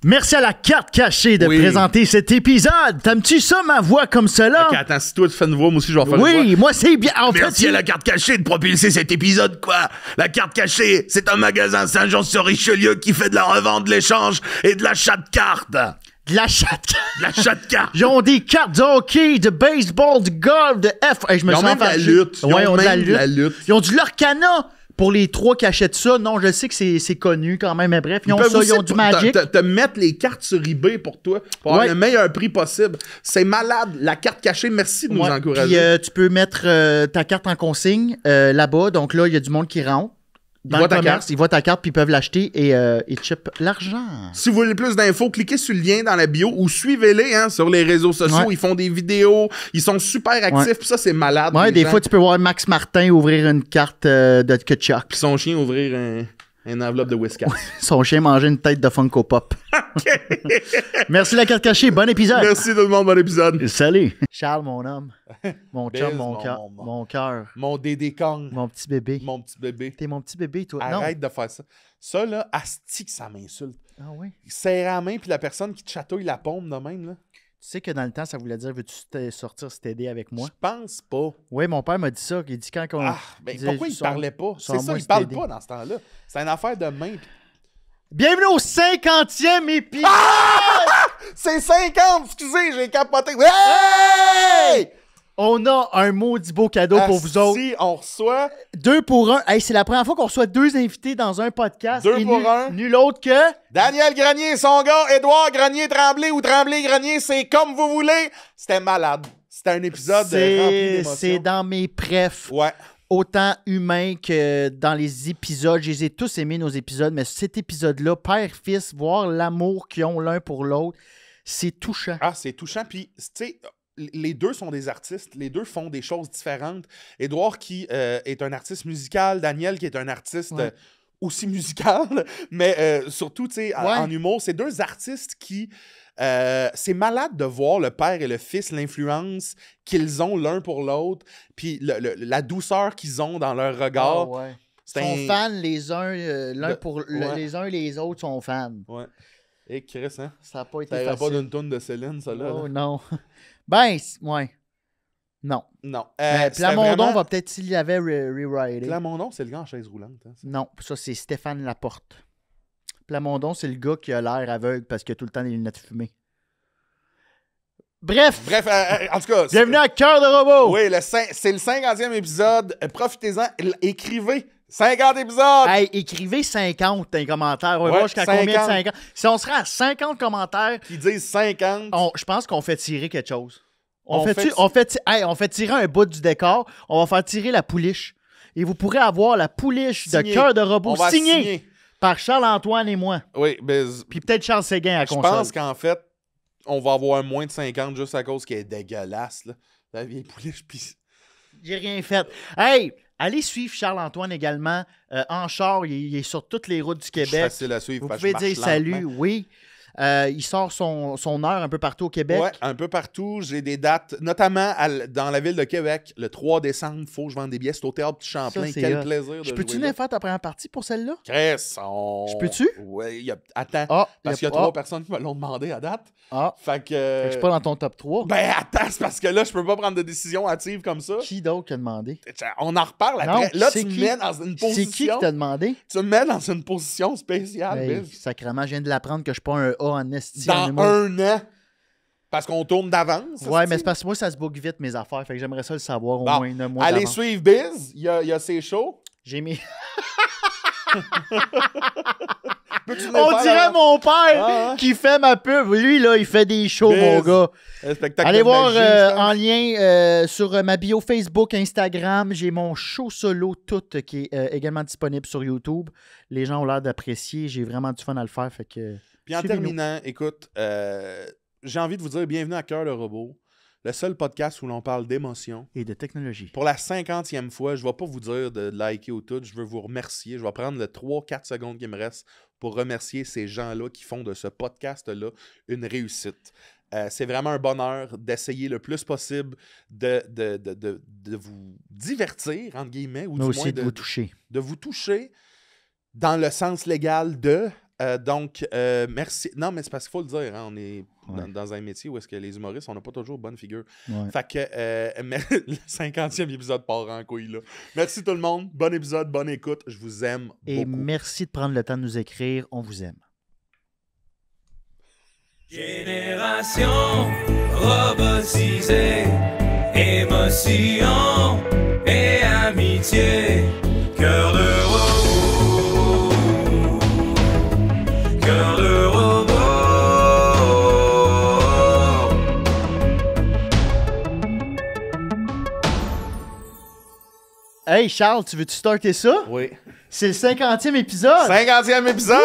Merci à la carte cachée de présenter cet épisode. T'aimes-tu ça, ma voix comme cela? Ok, attends, si toi tu fais une voix, moi aussi je vais faire une voix. Oui, moi c'est bien. En Merci à la carte cachée de propulser cet épisode, quoi. La carte cachée, c'est un magasin Saint-Jean-sur-Richelieu qui fait de la revente, de l'échange et de l'achat de cartes. De l'achat De l'achat de cartes. Ils ont des cartes de hockey, de baseball, de golf, de F. Hey, je me Ils ont sens même de la fâché. lutte. Ouais, ils ont de la la lutte. lutte. Ils ont du Lorcana. Pour les trois qui achètent ça, non, je sais que c'est connu quand même, mais bref, ils ont ça, ils ont du Magic. Te mettre les cartes sur eBay pour toi, pour avoir le meilleur prix possible. C'est malade. La carte cachée, merci de nous encourager. Puis tu peux mettre ta carte en consigne là-bas. Donc là, il y a du monde qui rentre. Ils voient ta carte, puis ils peuvent l'acheter et ils chippent l'argent. Si vous voulez plus d'infos, cliquez sur le lien dans la bio ou suivez-les sur les réseaux sociaux. Ouais. Ils font des vidéos, ils sont super actifs, puis ça, c'est malade. Ouais, des fois, tu peux voir Max Martin ouvrir une carte de Kachuk. Puis son chien ouvrir une enveloppe de whisky. Son chien manger une tête de Funko Pop. Merci la carte cachée, bon épisode. Merci tout le monde, bon épisode. Salut. Charles, mon homme. Mon chum, mon cœur. Mon Dédé Kong. Mon petit bébé. Mon petit bébé. T'es mon petit bébé, toi. Arrête de faire ça. Ça, là, asti que ça m'insulte. Ah oui? Serre la main, puis la personne qui te chatouille la paume de même, là. Tu sais que dans le temps, ça voulait dire, veux-tu sortir t'aider avec moi? Je pense pas. Oui, mon père m'a dit ça. Il dit quand on. Ah, ben pourquoi il parlait pas? C'est ça, il parle pas dans ce temps-là. C'est une affaire de main. Bienvenue au 50e épisode! Ah! C'est 50! Excusez, j'ai capoté. Hey! On a un maudit beau cadeau pour vous autres. Si, on reçoit... 2 pour 1. Hey, c'est la première fois qu'on reçoit 2 invités dans un podcast. 2 pour 1. Nul autre que... Daniel Grenier, son gars, Édouard Grenier-Tremblay ou Tremblay-Grenier, c'est comme vous voulez. C'était malade. C'était un épisode rempli d'émotions. C'est dans mes prefs. Ouais. Autant humain que dans les épisodes. Je les ai tous aimés, nos épisodes, mais cet épisode-là, père-fils, voir l'amour qu'ils ont l'un pour l'autre, c'est touchant. Ah, c'est touchant. Puis, tu sais... Les deux sont des artistes, les deux font des choses différentes. Édouard qui est un artiste musical, Daniel qui est un artiste aussi musical, mais surtout, tu sais, en humour. C'est deux artistes qui... c'est malade de voir le père et le fils, l'influence qu'ils ont l'un pour l'autre, puis la douceur qu'ils ont dans leur regard. Ils sont fans les uns, les uns et les autres sont fans. Ouais. Et Chris, hein? Ça n'a pas été facile. Pas d'une toune de Céline, ça, là. Oh, là. Non. Ben, ouais. Non. Non. Plamondon vraiment... va peut-être s'il y avait rewrité. Plamondon, c'est le gars en chaise roulante. Hein, non, ça, c'est Stéphane Laporte. Plamondon, c'est le gars qui a l'air aveugle parce qu'il a tout le temps des lunettes fumées. Bref, en tout cas... Bienvenue à Cœur de Robot! Oui, c'est le 50e épisode. Profitez-en. Écrivez. 50 épisodes! Hey, écrivez 50 dans les commentaires. On va voir jusqu'à combien de 50. Si on serait à 50 commentaires... Qui disent 50... je pense qu'on fait tirer quelque chose. On fait tirer un bout du décor. On va faire tirer la pouliche. Et vous pourrez avoir la pouliche de Cœur de Robot signée par Charles-Antoine et moi. Oui, mais... Puis peut-être Charles Séguin à console. Je pense qu'en fait, on va avoir moins de 50 juste à cause qu'elle est dégueulasse, là. La vieille pouliche, puis... J'ai rien fait. Hey! Allez suivre Charles-Antoine également. En char, il est sur toutes les routes du Québec. C'est facile à suivre. Vous pouvez dire salut, oui. Il sort son heure un peu partout au Québec. Oui, un peu partout. J'ai des dates, notamment dans la ville de Québec. Le 3 décembre, il faut que je vende des billets. C'est au Théâtre du Champlain. Quel plaisir de Je peux-tu venir faire ta première partie pour celle-là? Chris, Je peux-tu? Oui, attends. Parce qu'il y a 3 personnes qui me l'ont demandé à date. Fait que... Je suis pas dans ton top 3. Ben attends, c'est parce que là, je peux pas prendre de décision hâtive comme ça. Qui d'autre qui a demandé? On en reparle après. Non, là, tu me mets dans une position... C'est qui t'a demandé? Tu me mets dans une position spéciale. Hey, sacrément, je viens de l'apprendre que je suis pas un A en esti. Dans un an. Parce qu'on tourne d'avance. Ouais, mais c'est parce que moi, ça se boucle vite, mes affaires. Fait que j'aimerais ça le savoir au moins un mois allez d'avance. Suivre Biz. Il y a ses shows. J'ai mis... On dirait mon père qui fait ma pub. Lui, là, il fait des shows, mon gars. Allez voir en lien sur ma bio Facebook, Instagram. J'ai mon show solo tout qui est également disponible sur YouTube. Les gens ont l'air d'apprécier. J'ai vraiment du fun à le faire. Fait que, puis en terminant, écoute, j'ai envie de vous dire bienvenue à Cœur de Robot. Le seul podcast où l'on parle d'émotion. Et de technologie. Pour la 50e fois, je ne vais pas vous dire de liker ou tout. Je veux vous remercier. Je vais prendre les 3-4 secondes qui me restent pour remercier ces gens-là qui font de ce podcast-là une réussite. C'est vraiment un bonheur d'essayer le plus possible de vous divertir, entre guillemets. Ou mais du aussi moins de vous toucher. De vous toucher dans le sens légal de... Donc, merci. Non, mais c'est parce qu'il faut le dire, hein, on est dans un métier où est-ce que les humoristes, on n'a pas toujours bonne figure. Fait que le 50e épisode part en couille, là. Merci tout le monde. Bon épisode, bonne écoute. Je vous aime beaucoup. Et merci de prendre le temps de nous écrire. On vous aime. Génération robotisée, émotion et amitié, cœur de robot, cœur de robot. Hey Charles, tu veux-tu starter ça? Oui. C'est le 50e épisode! 50e épisode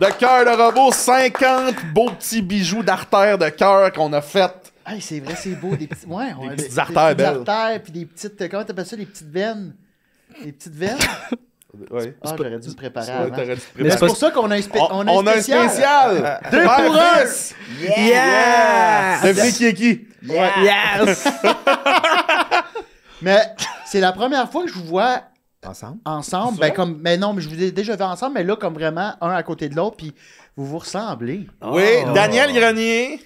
de Cœur de robot. 50 beaux petits bijoux d'artères de cœur qu'on a fait. Hey, c'est vrai, c'est beau. Des petits, ouais, des petites artères belles. Des artères, puis des petites... Comment t'appelles ça? Des petites veines? Des petites veines? Oui. Ah, j'aurais dû me préparer avant. Mais c'est pour ça qu'on a un, on a un spécial. 2 pour 1! Yeah! Devinez qui est qui? Yes! Mais c'est la première fois que je vous vois ensemble. Ben, comme, mais non, mais je vous ai déjà vu ensemble, mais là, comme vraiment, un à côté de l'autre, puis vous vous ressemblez. Oui, Daniel Grenier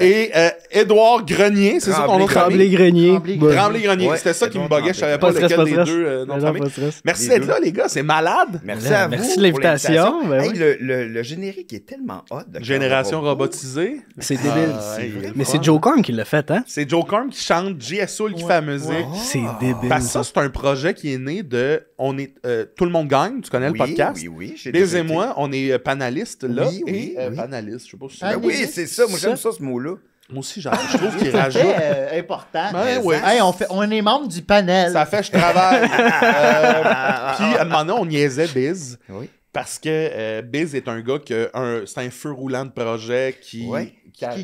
et Édouard Grenier, c'est ça ton nom de famille? Tremblay-Grenier. C'était ça qui me buguait, je savais pas lequel des deux noms de famille. Merci d'être là, les gars, c'est malade. Merci à vous. Merci de l'invitation. Hey, le générique est tellement hot. Génération robotisée. C'est débile. Mais c'est Joe Korn qui l'a fait, hein? C'est Joe Korn qui chante, J.S.O. qui fait la musique. C'est débile. Parce que ça, c'est un projet qui est né de... Tout le monde gagne, tu connais le podcast? Oui. Biz et moi, on est panélistes là. Oui. Panélistes, je sais pas si c'est... Oui, c'est ça. Moi, j'aime ça, ce mot-là. Moi aussi, je trouve qu'il C'est rajoute. important. Ben, oui. Hey, on est membre du panel. Ça fait, je travaille. Puis, à un moment donné, on niaisait Biz. Oui. Parce que Biz est un gars c'est un feu roulant de projet qui...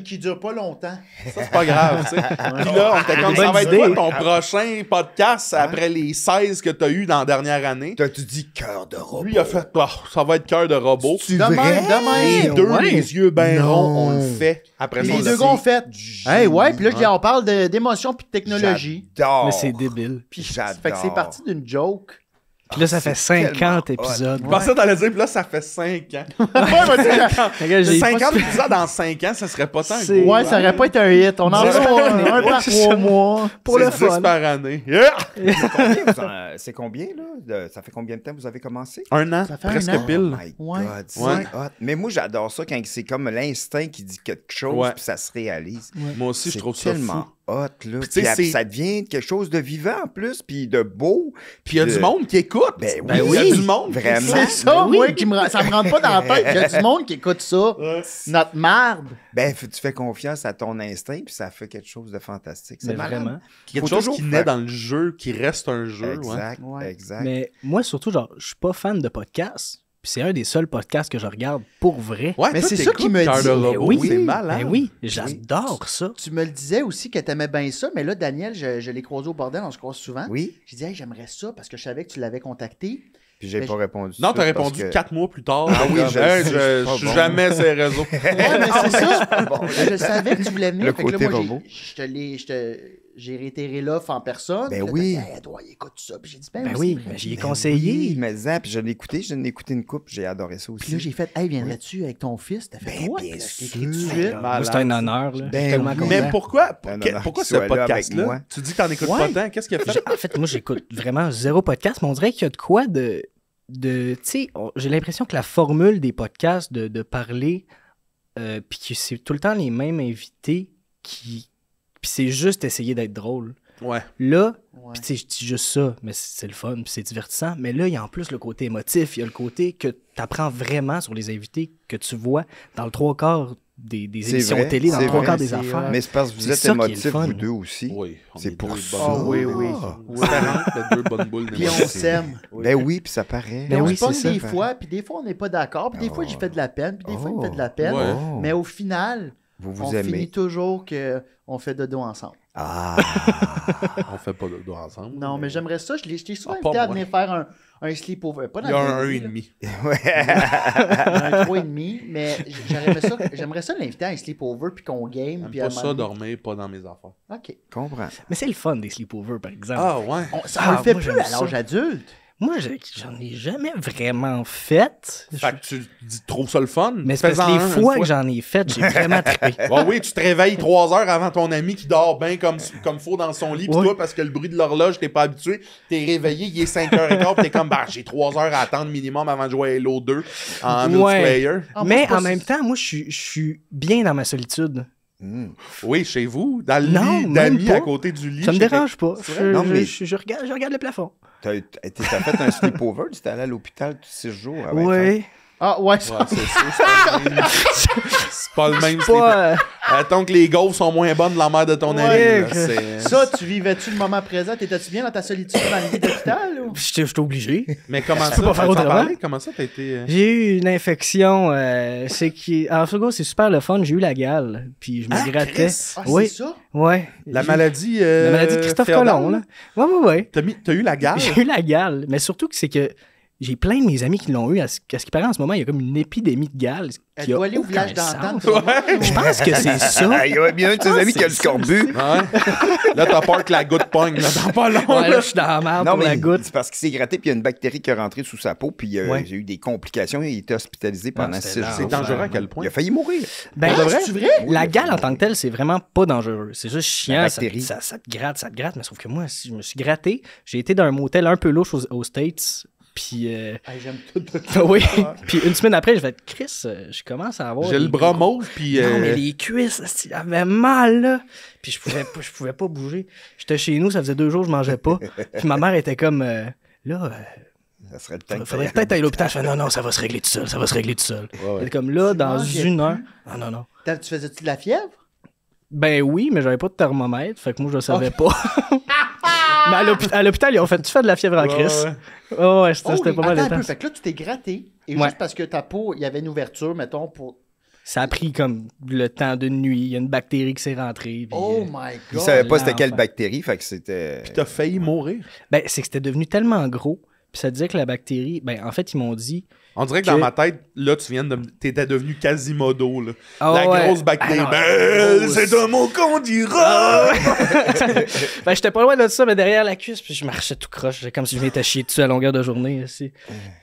Qui dure pas longtemps. Ça, c'est pas grave, tu sais. Puis là, on était comme, ça va être quoi ton prochain podcast après les 16 que t'as eu dans la dernière année? T'as-tu dit cœur de robot? Lui, il a fait, ça va être cœur de robot. Demain. Les deux, les yeux bien ronds, on le fait. Après ça, Les deux gars ont fait. Hey, ouais, puis là, on parle d'émotion puis de technologie. J'adore. Mais c'est débile. Puis ça fait que c'est parti d'une joke. Puis là, ça fait 50 épisodes. Je pensais que t'allais dire, puis là, ça fait 5 ans. 50 épisodes dans 5 ans, ça serait pas tant. Ouais, ça aurait pas été un hit. On en a un par 3 mois. Pour le 10 fun. par année. C'est combien, là? Ça fait combien de temps que vous avez commencé? 1 an, Ça fait presque 1 an. pile. Oh my Ouais. God, c'est hot. Mais moi, j'adore ça quand c'est comme l'instinct qui dit quelque chose, puis ça se réalise. Moi aussi, je trouve ça tellement fou. hot, là. Puis, Puis ça devient quelque chose de vivant, en plus, puis de beau. Puis il y a du monde qui écoute. Ben Il y a oui, du monde. vraiment. C'est ça, moi, ça me rentre pas dans la tête. Il y a du monde qui écoute ça. Notre marde. Ben, tu fais confiance à ton instinct, puis ça fait quelque chose de fantastique. C'est Mais malade. vraiment. Quelque Faut chose toujours qui faire- naît dans le jeu, qui reste un jeu. Exact, Ouais. exact. Mais moi, surtout, genre, je suis pas fan de podcasts. Puis c'est un des seuls podcasts que je regarde pour vrai. Ouais, Mais toi, c'est ça t'écoutes qui me Cœur dit. de robot, Oui. c'est malade. Ben oui, j'adore ça. Tu me le disais aussi que t'aimais bien ça, mais là, Daniel, je l'ai croisé au bordel, on se croise souvent. Oui, J'ai dit, hey, j'aimerais ça parce que je savais que tu l'avais contacté. puis j'ai Mais pas répondu. Non, tout t'as de suite répondu parce que- 4 mois plus tard. Ah oui, Comme, je hey, sais, je c'est pas suis bon. jamais ces réseaux. Ouais, mais c'est ça. Je savais que tu voulais venir. Le Fait que là, côté moi, robot. j'ai réitéré l'offre en personne. Ben Puis là, oui. t'as dit, hey, Edouard, il écoute ça. Puis j'ai dit, Ben c'est oui, vrai. ben j'y ai Oui, conseillé. mais ça, puis je l'ai écouté une coupe, j'ai adoré ça aussi. Puis là, j'ai fait, hey, viendrais-tu avec ton fils? T'as fait, Ben, ouais. bien Là, je t'ai sûr. écrit tout de suite. Moi, c'est un honneur. Là. Je suis Ben tellement oui. content. Mais pourquoi Non, non, pourquoi qu'il ce soit là avec podcast-là? moi. Tu dis que t'en écoutes Ouais. pas tant. Qu'est-ce qu'il a fait? En fait, moi, j'écoute vraiment zéro podcast, mais on dirait qu'il y a de quoi de tu sais, j'ai l'impression que la formule des podcasts de parler, puis que c'est tout le temps les mêmes invités puis c'est juste essayer d'être drôle. Ouais. Là, Ouais. puis tu sais, je dis juste ça, mais c'est le fun, puis c'est divertissant. Mais là, il y a en plus le côté émotif, il y a le côté que tu apprends vraiment sur les invités que tu vois dans le 3/4 des C'est émissions vrai, télé, dans c'est le 3/4 vrai, des c'est affaires. vrai. Mais c'est parce que vous C'est êtes ça qui est le émotifs, fun. vous deux aussi. Oui. C'est pour deux ça. bonnes Ah oui, boules. oui. C'est 2 bonnes boules. Puis on s'aime. Ben oui, puis ça paraît. Mais Ben on oui, se pogne c'est ça. des fois, puis des fois, on n'est pas d'accord, puis des fois, j'ai fait de la peine, puis des fois, il me fait de la peine. Ouais. Oh. Mais au final, Vous on aimez. finit toujours qu'on fait dodo ensemble. Ah! On fait pas de dos ensemble. Non, mais j'aimerais ça. Je t'ai souvent Ah, pas invité à moi. venir faire un sleepover. Pas dans Il y a le un vie, 1,5. là. Un 3,5. Mais j'aimerais ça l'inviter à un sleepover, puis qu'on game. J'aime Puis pas à un ça, moment donné- dormir, pas dans mes affaires. OK. Comprends. Mais c'est le fun des sleepovers, par exemple. Ah ouais. On le fait moi, plus j'aime à l'âge ça. adulte. Moi, j'en ai jamais vraiment fait. Fait que tu trouves ça le fun? Mais c'est parce que les fois que j'en ai fait, j'ai vraiment trippé. Bon, oui, tu te réveilles 3 heures avant ton ami qui dort bien comme faux dans son lit, pis toi, parce que le bruit de l'horloge, t'es pas habitué, t'es réveillé, il est 5h15, pis t'es comme, j'ai 3 heures à attendre minimum avant de jouer à Halo 2 en multiplayer. Mais en même temps, moi, je suis bien dans ma solitude. Oui, chez vous, dans le lit d'amis à côté du lit. Ça me dérange pas. Je regarde le plafond. T'as fait un sleepover? Tu étais allé à l'hôpital tous 6 jours? Oui. Ah, ouais, c'est pas le même sleepover. Attends que les gaufres sont moins bonnes de la mère de ton ami. Ça, tu vivais-tu le moment présent? T'étais-tu bien dans ta solitude dans le lit d'hôpital? J'étais obligé. Mais comment ça? Tu peux pas faire autrement. Comment ça, t'as été... J'ai eu une infection. En second, c'est super le fun. J'ai eu la gale. Puis je me grattais. Oui. C'est ça? Ouais. La maladie de Christophe Colomb, là. Ouais. T'as eu la gale? J'ai eu la gale. Mais surtout que c'est que j'ai plein de mes amis qui l'ont eu. À ce qui paraît, en ce moment, il y a comme une épidémie de gale. Elle doit aller au village d'entente. Je pense que c'est ça. Il y a bien un de tes amis qui a le scorbut. Là, t'as peur que la goutte pogne. Là, dans pas long. Ouais, là, je suis dans la merde pour la goutte. C'est parce qu'il s'est gratté, puis il y a une bactérie qui est rentrée sous sa peau, puis j'ai eu des complications. Il a été hospitalisé pendant 6 jours. C'est dangereux à quel point? Il a failli mourir. C'est vrai? La gale en tant que telle, c'est vraiment pas dangereux. C'est juste chiant. Ça te gratte. Mais sauf que moi, si je me suis gratté, j'ai été dans un motel un peu louche aux States. Puis. J'aime tout. Oui. Puis une semaine après, je vais être Chris, je commence à avoir. J'ai le bras mauve, puis. Non, mais les cuisses, j'avais mal, là. Puis je pouvais pas bouger. J'étais chez nous, ça faisait 2 jours que je mangeais pas. Puis ma mère était comme. Ça serait le temps. Faudrait peut-être aller à l'hôpital. Je fais non, ça va se régler tout seul. Elle était comme là, dans 1 heure. Non. Tu faisais-tu de la fièvre? Ben oui, mais j'avais pas de thermomètre. Fait que moi, je le savais pas. Mais à l'hôpital, ils ont fait, tu fais de la fièvre en crise. Ouais, c'était pas mal intense. Fait que là, tu t'es gratté. Et juste parce que ta peau, il y avait une ouverture, mettons, pour. Ça a pris comme le temps d'une nuit. Il y a une bactérie qui s'est rentrée. Puis, oh my God! Il savait pas c'était quelle bactérie, fait que c'était. Puis t'as failli mourir. Ben, c'est que c'était devenu tellement gros. Puis ça disait que la bactérie. Ben, en fait, ils m'ont dit. On dirait que dans ma tête, là, t'étais devenu Quasimodo, là. Grosse bactérie. C'est un mot qu'on dira! Ben, j'étais pas loin de ça, mais derrière la cuisse, puis je marchais tout croche. C'est comme si je m'étais chié dessus à longueur de journée. Aussi.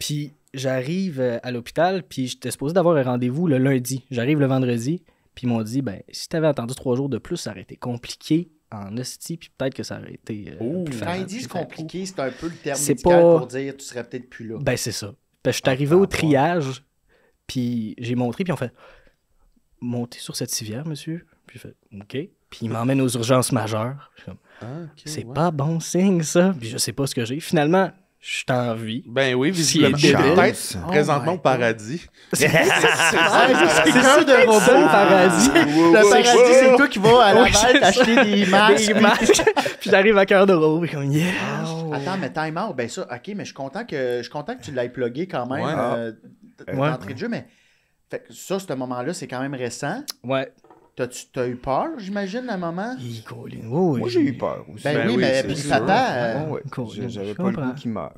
Puis j'arrive à l'hôpital, puis j'étais supposé d'avoir un rendez-vous le lundi. J'arrive le vendredi, puis ils m'ont dit, ben, si t'avais attendu 3 jours de plus, ça aurait été compliqué en hostie, puis peut-être que ça aurait été plus Quand ils disent compliqué, c'est un peu le terme c'est médical pas... pour dire tu serais peut-être plus là. Ben, c'est ça. Ben, je suis arrivé au triage, puis j'ai montré, puis on fait « Montez sur cette civière, monsieur. » Puis j'ai fait « OK. » Puis il m'emmène aux urgences majeures. Je suis comme c'est pas bon signe, ça. Puis je sais pas ce que j'ai. Finalement, je suis en vie. Ben oui, visiblement. Peut-être présentement au paradis. C'est cœur de robot, paradis. Le paradis, c'est toi qui vas à la Laval t'acheter des masques. Puis j'arrive à cœur de robot. Comme yes. Attends, mais time out. Ben ça, OK, mais je suis content que tu l'aies plugué quand même d'entrée de jeu. Mais fait que ça, ce moment-là, c'est quand même récent. Ouais. T'as eu peur, j'imagine, à un moment? Moi, j'ai eu peur aussi. Ben oui, mais puis papa... J'avais pas le goût qu'il meure.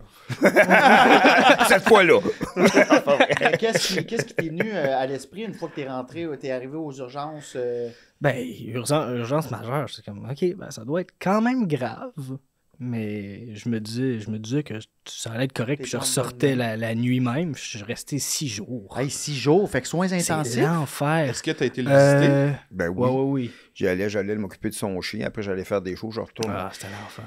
Cette fois-là. Qu'est-ce qui t'est venu à l'esprit une fois que t'es arrivé aux urgences? Ben, urgence majeure. C'est comme, OK, ben ça doit être quand même grave. Mais je me disais que ça allait être correct. Puis je ressortais la nuit même. Je suis resté 6 jours. Hey, 6 jours, fait que soins intensifs. C'est l'enfer. Est-ce que tu as été le visiter? Ben oui. Oui. J'allais m'occuper de son chien. Après, j'allais faire des shows. Je retourne. Ah, c'était l'enfer.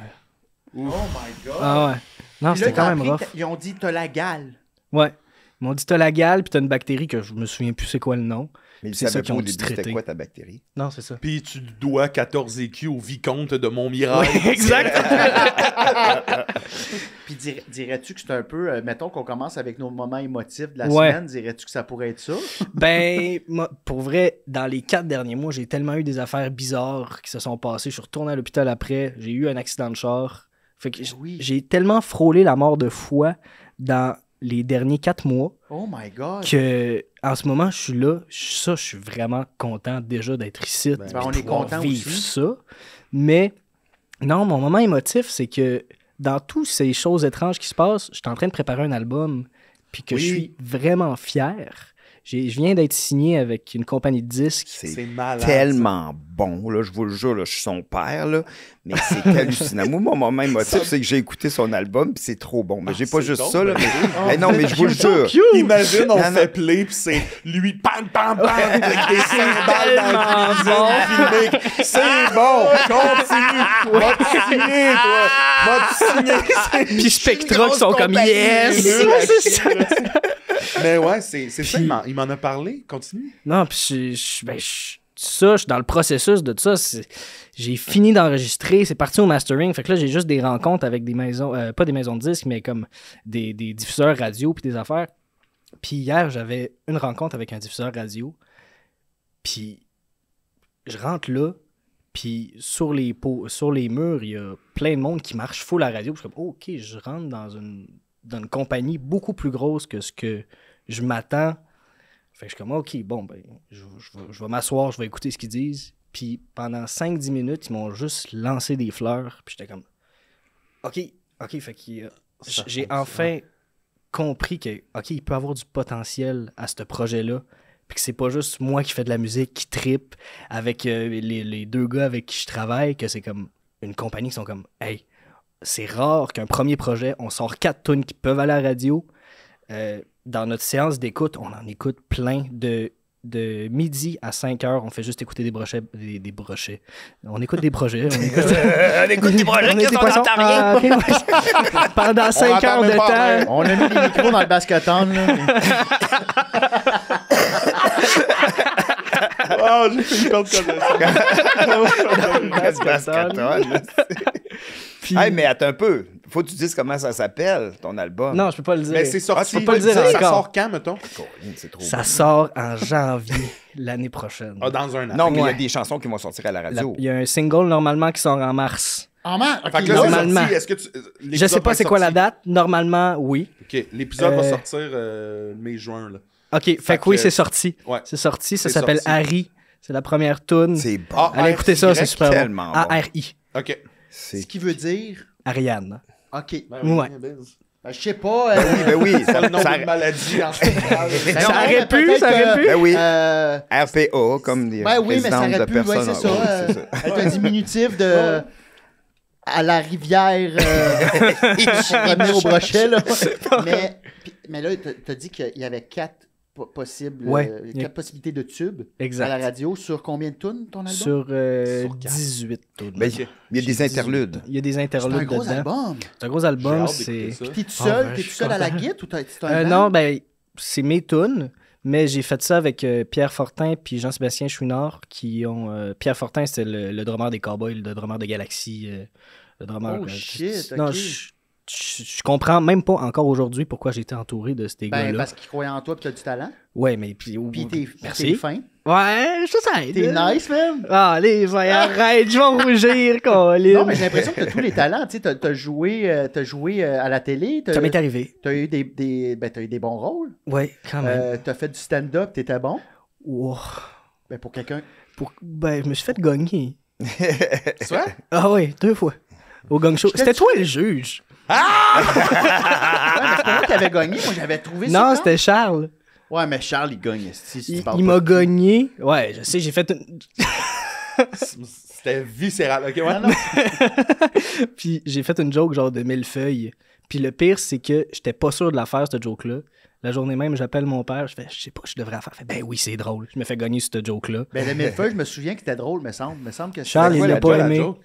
Oh my God. Ah ouais. Non, c'était quand même rough. Ils ont dit t'as la gale. Ouais. Ils m'ont dit t'as la gale, puis t'as une bactérie que je me souviens plus c'est quoi le nom. Mais c'est ça qu'ils ont dit. C'était quoi ta bactérie? Non, c'est ça. Puis tu dois 14 écus au vicomte de Montmirail. Oui, exact. Puis dirais-tu que c'est un peu... mettons qu'on commence avec nos moments émotifs de la semaine. Dirais-tu que ça pourrait être ça? Ben, moi, pour vrai, dans les 4 derniers mois, j'ai tellement eu des affaires bizarres qui se sont passées. Je suis retourné à l'hôpital après. J'ai eu un accident de char. Fait que j'ai tellement frôlé la mort de foi dans les derniers 4 mois. Oh my God! Que en ce moment, je suis là. Je suis vraiment content déjà d'être ici. On est content vivre aussi. Ça. Mais non, mon moment émotif, c'est que dans toutes ces choses étranges qui se passent, je suis en train de préparer un album. Puis que je suis vraiment fier. Je viens d'être signé avec une compagnie de disques. C'est malade. Tellement bon, là, je vous le jure, là, je suis son père, là, mais c'est hallucinant. Moi, mon moment émotif, c'est que j'ai écouté son album, puis c'est trop bon. Mais j'ai pas juste ça, là. Mais non, mais je vous le jure. Imagine, on fait play, puis c'est lui, pam, pam, pam, avec des cymbales dans le cuisine, filmé. C'est bon, continue. Va te signer, toi. Va te signer. Puis Spectra qui sont comme yes! Mais ouais, c'est ça, il m'en a parlé. Continue. Non, puis je suis dans le processus de tout ça. J'ai fini d'enregistrer, c'est parti au mastering. Fait que là, j'ai juste des rencontres avec des maisons, pas des maisons de disques, mais comme des diffuseurs radio puis des affaires. Puis hier, j'avais une rencontre avec un diffuseur radio. Puis je rentre là, puis sur les murs, il y a plein de monde qui marche full à la radio. Puis je suis comme, oh, OK, je rentre dans une compagnie beaucoup plus grosse que ce que je m'attends. Fait que je suis comme, OK, bon, ben, je vais m'asseoir, je vais écouter ce qu'ils disent. Puis pendant 5-10 minutes, ils m'ont juste lancé des fleurs. Puis j'étais comme, OK, fait que j'ai enfin compris que, OK, il peut avoir du potentiel à ce projet-là. Puis que c'est pas juste moi qui fais de la musique, qui trippe avec les deux gars avec qui je travaille, que c'est comme une compagnie qui sont comme, hey, c'est rare qu'un premier projet, on sort 4 tunes qui peuvent aller à la radio. Dans notre séance d'écoute, on en écoute plein de midi à 5 heures. On fait juste écouter des brochets. Des brochets. On écoute des projets. On écoute des projets qui sont poissons. en rien. Pendant 5 heures de temps. On a mis des micros dans le basketon, là. Oh, j'ai fait une corde comme ça. Hey, mais attends un peu. Faut que tu dises comment ça s'appelle, ton album. Non, je peux pas le dire. Mais c'est sorti. Tu peux pas le dire ça encore. sort quand, mettons? Ça sort en janvier l'année prochaine. Ah, dans un an. Non, mais il y a des chansons qui vont sortir à la radio. Il y a un single normalement qui sort en mars. En mars? Fait que là, normalement. est-ce que Je sais pas c'est quoi la date. Normalement, oui. OK. L'épisode va sortir mai-juin, là. OK. Fait que oui, c'est sorti. Ouais. C'est sorti. Ça s'appelle Harry. C'est la première tune. C'est bon. Allez écouter ça, c'est super tellement bon. bon. A-R-I. OK. Ce qui veut dire... Ariane. OK. Ouais. Je sais pas. Ben oui, C'est le nom d'une maladie en général. Ça aurait pu, ça aurait pu. Ben oui. RPA, comme des ben oui, mais ça résidences aurait de pu, ouais, personnes. c'est ça. C'est un diminutif de... à la rivière pour revenir au brochet, là. Mais là, t'as dit qu'il y avait 4 possibles, Ouais. 4 possibilités de tubes Exact. à la radio. Sur combien de tunes, ton album? Sur Sur 18 tunes. Ben, il y a des interludes. Il y a des C'est interludes un gros dedans. album. C'est un gros album. J'ai hâte d'écouter C'est... ça. T'es tout Ah, seul? ben, T'es je tout suis seul à la content. guitare ou t'as un band? Non, ben, c'est mes tunes, mais j'ai fait ça avec Pierre Fortin puis Jean-Sébastien Chouinard, qui ont... Pierre Fortin, c'était le drummer des Cowboys, le drummer de Galaxy, le drummer... Oh shit, Non, ok. je comprends même pas encore aujourd'hui pourquoi j'ai été entouré de ces Ben, gars-là. parce qu'ils croyaient en toi pis t'as du talent. Ouais, mais... Puis Pis merci. t'es fin. Ouais, ça aide. T'es nice, man. Ah, allez, arrête, je vais rougir, Colin. Non, mais j'ai l'impression que t'as tous les talents. Tu sais, t'as joué à la télé. Ça m'est arrivé. T'as eu t'as eu des bons rôles. Ouais, quand même. T'as fait du stand-up, t'étais bon. Wow. Ben, pour quelqu'un. Ben, je me suis fait gagner. C'est vrai? Ah ouais, 2 fois. Au gang show. C'était toi le juge. Ouais, mais c'est pas moi qui avais gagné. Moi, j'avais trouvé ça. Non, c'était Charles. Ouais, mais Charles, il gagne. Si tu parles Il pas m'a de- gagné. Ouais, je sais, j'ai fait une... C'était viscéral. OK, ouais. Non, non. Puis j'ai fait une joke genre de 1000 feuilles. Puis le pire, c'est que j'étais pas sûr de la faire, cette joke-là. La journée même, j'appelle mon père, je fais, je sais pas, je devrais la faire. Il fait, ben oui, c'est drôle. Je me fais gagner cette joke-là. Ben, le millefeuille, je me souviens que c'était drôle, me semble que Charles, c'était- il quoi, l'a la pas joke, la aimé. joke?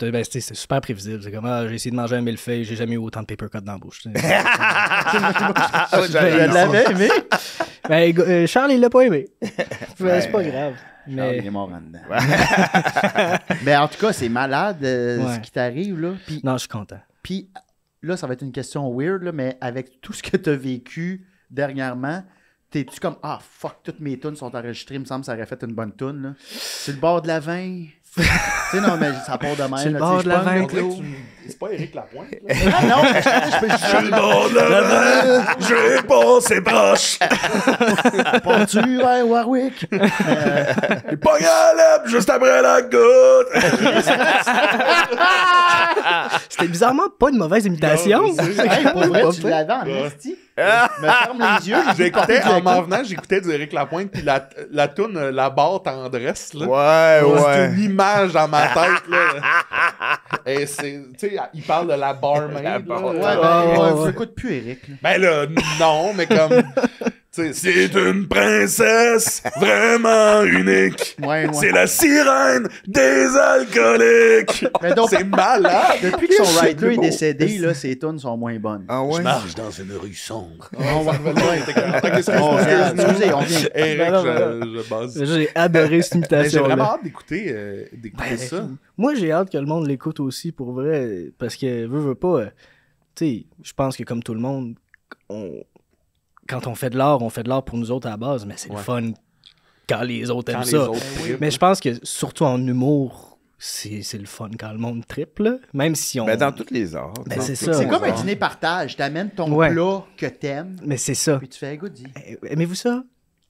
Ben, c'est super prévisible. C'est comme, j'ai essayé de manger un millefeuille, j'ai jamais eu autant de paper cut dans la bouche. Je l'avais aimé. Ben, Charles, il l'a pas aimé. C'est pas grave. Charles, Mais... il est mort en dedans. Mais en tout cas, c'est malade Ouais. ce qui t'arrive, là. Puis, Non, je suis content. puis là, ça va être une question weird, là, mais avec tout ce que tu as vécu dernièrement, t'es-tu comme, ah, fuck, toutes mes tunes sont enregistrées, il me semble que ça aurait fait une bonne tune, là. C'est le bord de la vin. Tu sais, non, mais ça part de même. C'est le là, bord tu sais, de la je pogne, vin, là, Claude. C'est pas Éric Lapointe. là. Ah non, mais je peux J'ai passé broche. Pars-tu vers Warwick? J'ai pogné à la lèvre juste après la goutte. C'était bizarrement pas une mauvaise imitation. Non, Hey, pour vrai, tu l'avais en esti. Me ferme les yeux. J'écoutais, en m'en venant, j'écoutais du Éric Lapointe, puis la toune La barre tendresse, là. Ouais. C'est une image dans ma tête, là. Et c'est, tu sais, il parle de la barmaid, là. Ouais, j'écoute plus Éric. là. Ben là, non, mais comme... C'est une princesse vraiment unique. Ouais. C'est la sirène des alcooliques. Mais donc, C'est malade. depuis que son writer est décédé, là, ses tunes sont moins bonnes. Ah ouais? marche dans une rue sombre. Excusez, on vient. Eric, Non, je base. J'ai adoré cette J'ai imitation. vraiment hâte d'écouter ça. Moi, j'ai hâte que le monde l'écoute aussi, pour vrai, parce que, veut pas, tu sais, je pense que comme tout le monde, quand on fait de l'art pour nous autres à la base, mais c'est le fun quand les autres aiment ça. Mais je pense que, surtout en humour, c'est le fun quand le monde trippe, là. Même si on... Ben, dans toutes les arts. Ben, c'est ça. C'est comme un dîner partage. T'amènes ton plat que t'aimes, Mais c'est ça. puis tu fais goodie. Aimez-vous ça?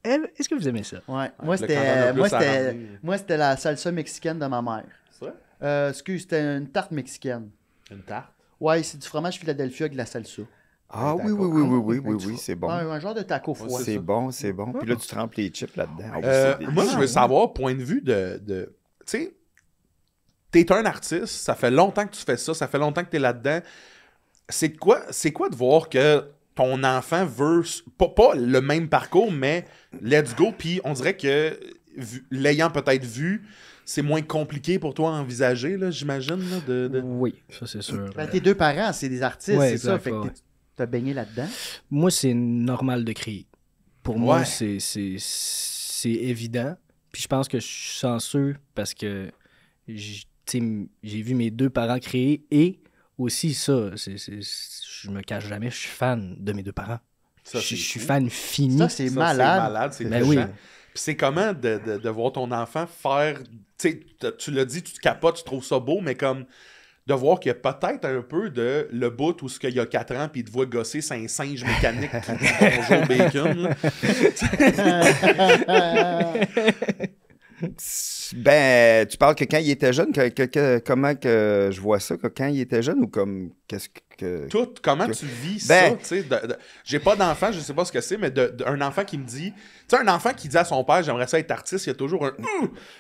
Est-ce que vous aimez ça? Ouais. Le Moi, c'était la salsa mexicaine de ma mère. C'est vrai? C'était une tarte mexicaine. Une tarte? Ouais, c'est du fromage Philadelphia avec de la salsa. Ah oui, c'est bon. Ouais, un genre de taco froid. C'est bon. Puis là, tu trempes les chips là-dedans. Moi, je veux savoir, point de vue de tu sais, t'es un artiste, ça fait longtemps que tu fais ça, ça fait longtemps que t'es là-dedans. C'est quoi de voir que ton enfant veut, pas le même parcours, mais let's go, puis on dirait que, l'ayant peut-être vu, c'est moins compliqué pour toi à envisager, là, j'imagine, là, Oui, ça c'est sûr. Ben, tes deux parents, c'est des artistes, Ouais, c'est ça. exact, Fait que ouais. t'as baigné là-dedans. Moi, c'est normal de créer. Pour moi, Ouais. c'est évident. Puis je pense que je suis chanceux parce que j'ai vu mes deux parents créer et aussi ça, je me cache jamais, je suis fan de mes deux parents. Ça, Je c'est suis fou. fan fini. Ça, c'est malade. C'est Ben touchant. oui. Puis c'est comment de voir ton enfant faire... Tu sais, tu l'as dit, tu te capotes, tu trouves ça beau, mais comme de voir qu'il y a peut-être un peu de le bout où il y a 4 ans, puis il te voit gosser, c'est un singe mécanique qui dit bonjour bacon. Là. Ben, tu parles que quand il était jeune, comment que je vois ça, que quand il était jeune ou comme qu'est-ce que... Tout, comment tu vis Ben- ça, tu sais, j'ai pas d'enfant, je sais pas ce que c'est, mais un enfant qui me dit, tu sais, un enfant qui dit à son père, j'aimerais ça être artiste, il y a toujours un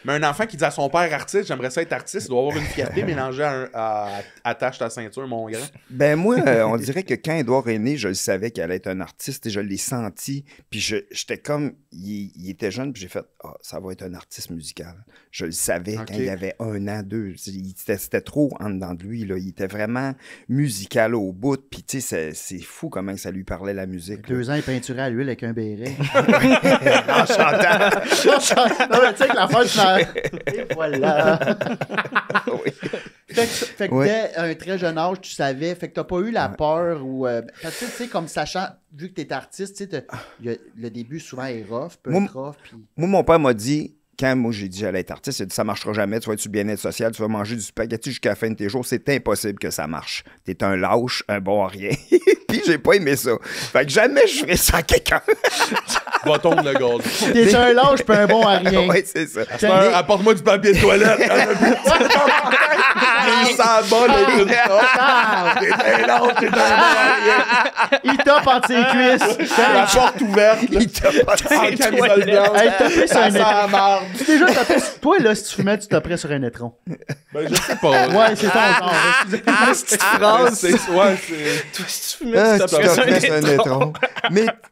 mais un enfant qui dit à son père artiste, j'aimerais ça être artiste, il doit avoir une fierté mélangée à attache ta ceinture, mon grand. Ben moi, on dirait que quand Édouard est né, je le savais qu'il allait être un artiste et je l'ai senti. Puis j'étais comme, il était jeune, puis j'ai fait, ça va être un artiste musical. Je le savais quand il avait 1 an, 2. C'était trop en dedans de lui, là. Il était vraiment musical au bout. Puis tu sais, c'est fou comment ça lui parlait la musique. 2 ans, il peinturait à l'huile avec un béret. En chantant. Non, mais tu sais que la fois, et voilà. Oui. Fait que dès un très jeune âge, tu savais. Fait que t'as pas eu la peur ou. Parce que tu sais, comme sachant, vu que t'es artiste, tu sais, le début souvent est rough, peu rough. Puis... Moi, mon père m'a dit, quand moi j'ai dit j'allais être artiste, il a dit ça marchera jamais, tu vas être sur bien-être social, tu vas manger du spaghetti jusqu'à la fin de tes jours, c'est impossible que ça marche. T'es un lâche, un bon à rien. Puis j'ai pas aimé ça. Fait que jamais je ferais ça à quelqu'un. Bâton de le gold. T'es un lâche puis un bon à rien. Ouais, c'est ça. Apporte-moi du papier de toilette. Il s'en bat, là, t'es un lâche, t'es un bon à rien. Il tape entre ses cuisses. La porte ouverte, là. Il t'a pas En camisole blanche. Hey, taper sur un Ça sent la étron. marde. Tu déjà tapé sur toi, là, si tu fumais, tu taperais sur un étron. Ben, je sais pas. Ouais, c'est ton genre. Cette phrase, Ouais, c'est... toi, si tu fumais, Ah, tu tu taperais sur un taperais sur un étron. étron.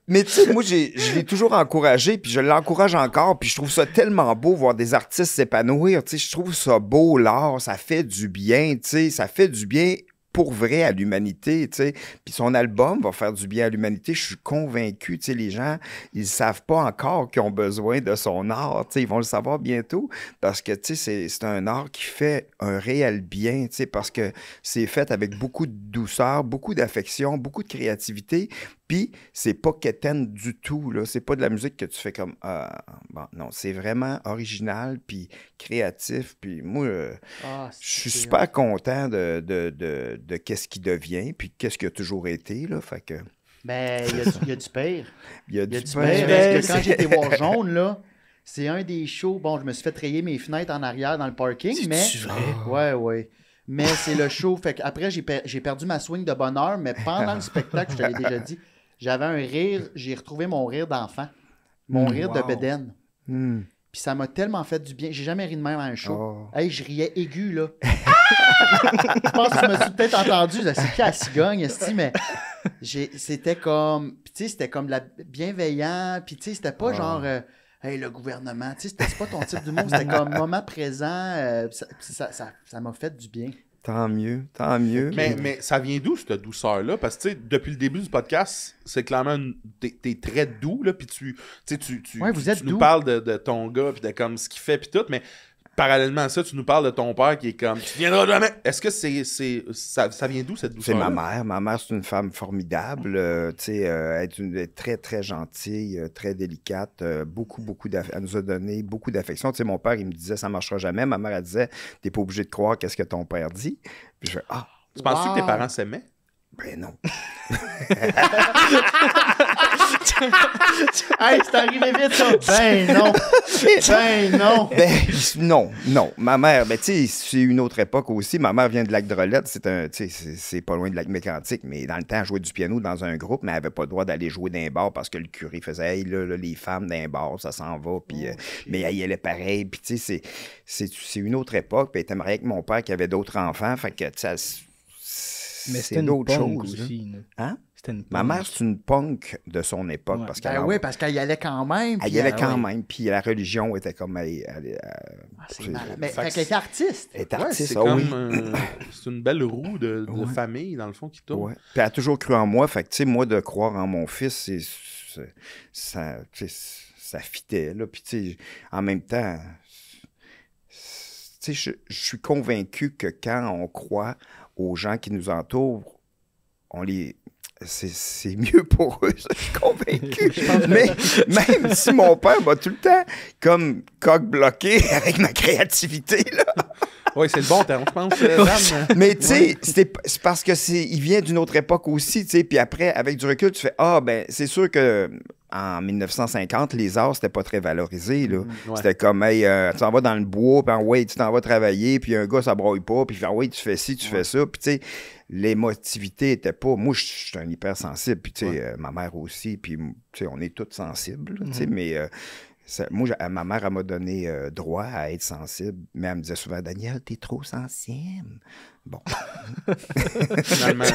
Mais tu sais, moi, je l'ai toujours encouragé, puis je l'encourage encore, puis je trouve ça tellement beau voir des artistes s'épanouir, tu sais, je trouve ça beau, l'art, ça fait du bien, tu sais, ça fait du bien pour vrai à l'humanité, tu sais. Puis son album va faire du bien à l'humanité, je suis convaincu, tu sais, les gens, ils savent pas encore qu'ils ont besoin de son art, tu sais, ils vont le savoir bientôt, parce que, tu sais, c'est un art qui fait un réel bien, tu sais, parce que c'est fait avec beaucoup de douceur, beaucoup d'affection, beaucoup de créativité, puis c'est pas quétaine du tout, là, c'est pas de la musique que tu fais comme, bon, non, c'est vraiment original, puis créatif, puis moi, je suis super content de qu'est-ce qui devient, puis qu'est-ce qui a toujours été, là, fait que... Ben, il y a du pire. Il y a Il y a du du pain. pire. Parce que quand j'ai été voir Jaune, là, c'est un des shows. Bon, je me suis fait rayer mes fenêtres en arrière dans le parking, mais. C'est vrai? Ouais. Mais c'est le show. Fait qu'après, j'ai perdu ma swing de bonheur, mais pendant le spectacle, je te l'ai déjà dit, j'avais un rire, j'ai retrouvé mon rire d'enfant. Mon rire de bédaine. Puis ça m'a tellement fait du bien. J'ai jamais ri de même à un show. Oh. Hey, je riais aigu, là. Je pense que tu me suis peut-être entendu. C'est qui la cigogne, esti, mais c'était comme... Puis tu sais, c'était comme bienveillant. Puis tu sais, c'était pas genre... hey, le gouvernement. Tu sais, c'est pas ton type d'humour. C'était comme moment présent. Ça m'a fait du bien. Tant mieux, tant mieux. Mais ça vient d'où, cette douceur-là? Parce que, tu sais, depuis le début du podcast, c'est clairement t'es très doux, là, puis tu nous parles de ton gars, puis de comme ce qu'il fait, puis tout, mais parallèlement à ça, tu nous parles de ton père qui est comme, tu viendras jamais. Est-ce que ça vient d'où, cette douceur-là? C'est ma mère. Ma mère, c'est une femme formidable. Tu sais, elle est très, très gentille, très délicate. Elle nous a donné beaucoup d'affection. Tu sais, mon père, il me disait, ça marchera jamais. Ma mère, elle disait, t'es pas obligé de croire qu'est-ce que ton père dit. Puis je fais, Tu penses que tes parents s'aimaient? Ben non. Hey, c'est arrivé vite, ça. Ben non. Non. Ma mère, ben tu sais, c'est une autre époque aussi. Ma mère vient de Lac-Drolette. C'est pas loin de Lac-Mécantic, mais dans le temps, elle jouait du piano dans un groupe, mais elle avait pas le droit d'aller jouer dans un bar parce que le curé faisait, hey, là, les femmes dans un bar, ça s'en va. Puis, mais elle y allait pareil. Puis tu sais, c'est une autre époque. Puis elle était mariée avec mon père qui avait d'autres enfants. Fait que, tu sais, mais c'était d'autres choses aussi. Hein? Ma mère, c'est une punk de son époque. Ouais. Parce parce qu'elle y allait quand même. Elle y allait quand même. Puis la religion était comme... c'est malade. Mais fait qu'elle était artiste. Elle est artiste, c'est comme... c'est une belle roue de famille, dans le fond, qui tourne. Ouais. Puis elle a toujours cru en moi. Fait que, tu sais, moi, de croire en mon fils, ça fitait, là. Puis, tu sais, en même temps... Tu sais, je suis convaincu que quand on croit aux gens qui nous entourent, c'est mieux pour eux, ça, je suis convaincu. Mais même si mon père m'a tout le temps comme coq bloqué avec ma créativité, là. Oui, c'est le bon terme, je pense. Mais tu sais, c'est parce que il vient d'une autre époque aussi, tu sais. Puis après, avec du recul, tu fais, ben c'est sûr que en 1950, les arts, c'était pas très valorisé, là. Ouais. C'était comme, hey, tu t'en vas dans le bois, puis tu t'en vas travailler, puis un gars, ça broye pas, puis tu fais ci, tu fais ça. Puis tu sais, l'émotivité était pas... Moi, je suis un hypersensible, puis tu sais, ma mère aussi, puis tu sais, on est tous sensibles, tu sais, mais... moi, ma mère, elle m'a donné droit à être sensible, mais elle me disait souvent, Daniel, t'es trop sensible. Bon. Finalement,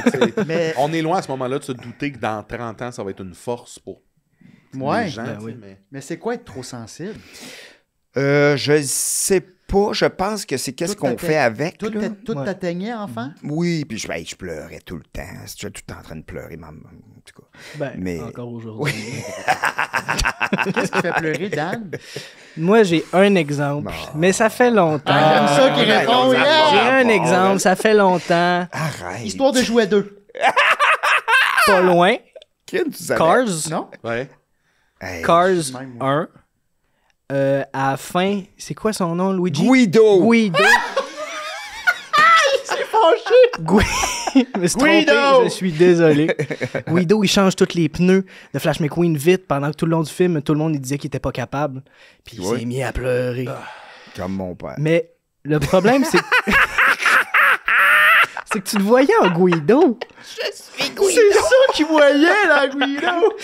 on est loin à ce moment-là de se douter que dans 30 ans, ça va être une force pour les gens. Mais c'est quoi être trop sensible? Je sais pas. Je pense que c'est qu'est-ce qu'on fait avec. Tout t'atteignait, enfant? Oui, puis je pleurais tout le temps. J'étais tout le temps en train de pleurer, maman. En tout cas. Mais encore aujourd'hui. Qu'est-ce qui fait pleurer, Dan? Moi, j'ai un exemple, mais ça fait longtemps. J'aime ça qui répond. J'ai un exemple, ça fait longtemps. Arrête. Histoire de jouer à 2. Pas loin. Cars. Non? Ouais. Hey, Cars 1. À la fin, c'est quoi son nom, Luigi? Guido! C'est fâché! Je me suis trompé, je suis désolé. Guido, il change tous les pneus de Flash McQueen vite pendant que tout le long du film, tout le monde il disait qu'il était pas capable. Puis il s'est mis à pleurer. Comme mon père. Mais le problème, c'est c'est que tu le voyais en Guido. Je suis Guido! C'est ça qu'il voyait, là, Guido!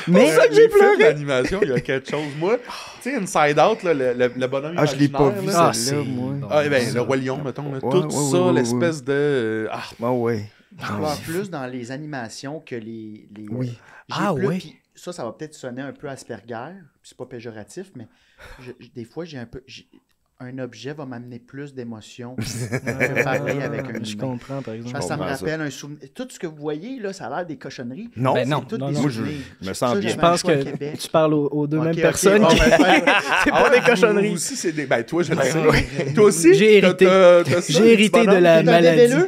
Mais c'est ça que j'ai pleuré. L'animation, il y a quelque chose. Moi, tu sais, Inside Out, là, le bonhomme imaginaire. Je l'ai pas vu, là, celle-là, moi. Le Roi Lion, mettons. Là, tout ça, l'espèce de... Je plus dans les animations que les... Oui. Ça va peut-être sonner un peu Asperger, c'est pas péjoratif, mais des fois, un objet va m'amener plus d'émotions que parler avec un humain. Je comprends, par exemple. Ça me rappelle un souvenir. Tout ce que vous voyez, là, ça a l'air des cochonneries. Non, non. Moi, je me sens bien. Je pense que tu parles aux deux mêmes personnes. C'est pas des cochonneries. Aussi, c'est des... Ben, toi, je le sais. Toi aussi? J'ai hérité de la maladie.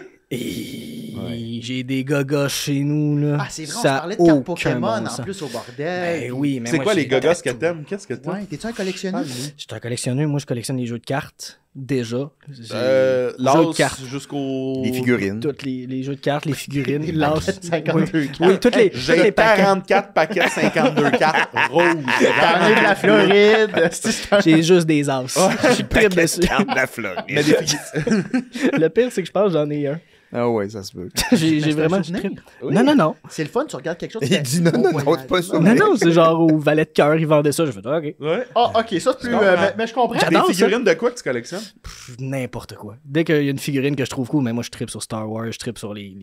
j'ai des gogos chez nous, là. Ah, c'est vrai, on Ça se parlait de cartes aucun Pokémon bon en sens. plus au bordel. Ben oui, mais C'est moi, quoi les j'ai gogos que tout. t'aimes? Qu'est-ce que t'aimes? Ouais, t'es-tu un collectionneur? Je suis un collectionneur, moi je collectionne les jeux de cartes, déjà. Jeux de L'as cartes. jusqu'au... Les figurines. Tous les jeux de cartes, les figurines, Les l'as. paquets de 52 oui. cartes. Oui, toutes les J'ai paquets. 44 paquets de 52 cartes rouges. T'en es de la Floride. J'ai juste des as. Je suis très dessus. Carte de la Floride. Mais des figurines. Le pire, c'est que je pense que j'en ai un. Ah ouais, ça se peut. J'ai c'est un vraiment du souvenir. trip. Oui. Non. C'est le fun, tu regardes quelque chose. tu Il fais, dit non, c'est pas ça. Non, c'est genre au Valet de cœur, ils vendaient ça. Je fais, OK. Ouais. Ah, ok, ça c'est plus. Je comprends. Mais je comprends. J'adore Des ça. figurines de quoi que tu collectionnes? N'importe quoi. Dès qu'il y a une figurine que je trouve cool, mais moi je tripe sur Star Wars, je tripe sur les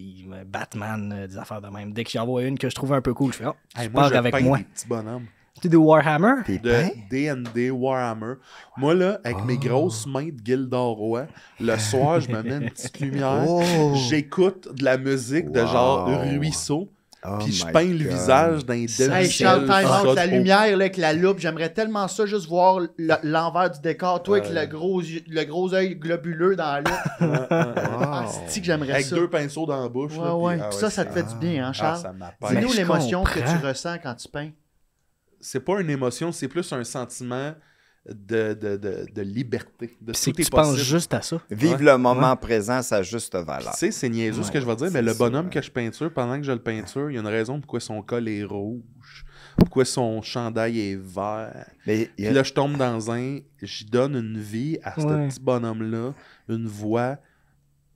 Batman, des affaires de même. Dès que j'en vois une que je trouve un peu cool, je fais, Hey, tu pars avec peins moi. des petits bonhommes. Tu es de Warhammer? T'es De peint? D&D Warhammer. Moi, là, avec mes grosses mains de Gildor, le soir, je me mets une petite lumière. Oh. J'écoute de la musique de Wow. genre ruisseau. Oh Puis je my peins le God. visage d'un Hey, demi-ciel. Charles, time out, ça, la au- lumière là, avec la loupe, j'aimerais tellement ça, juste voir l'envers du décor. Toi, avec le gros œil globuleux dans la loupe. Ah, c'est que j'aimerais Avec ça. 2 pinceaux dans la bouche. Ouais, là, ouais. puis- ah Puis ça te fait du bien, hein, Charles? ça m'appelle. Mais Dis-nous je l'émotion que comprends. tu ressens quand tu peins. C'est pas une émotion, c'est plus un sentiment de liberté. De C'est tout que est tu penses possible. juste à ça. Vive le moment présent à sa juste valeur. Tu sais, c'est niaiseux ce que je vais dire, mais le bonhomme que je peinture, pendant que je le peinture, il y a une raison pourquoi son col est rouge, pourquoi son chandail est vert. Mais il y Puis a- là, je tombe dans j'y donne une vie à ce Ouais. petit bonhomme-là, une voix,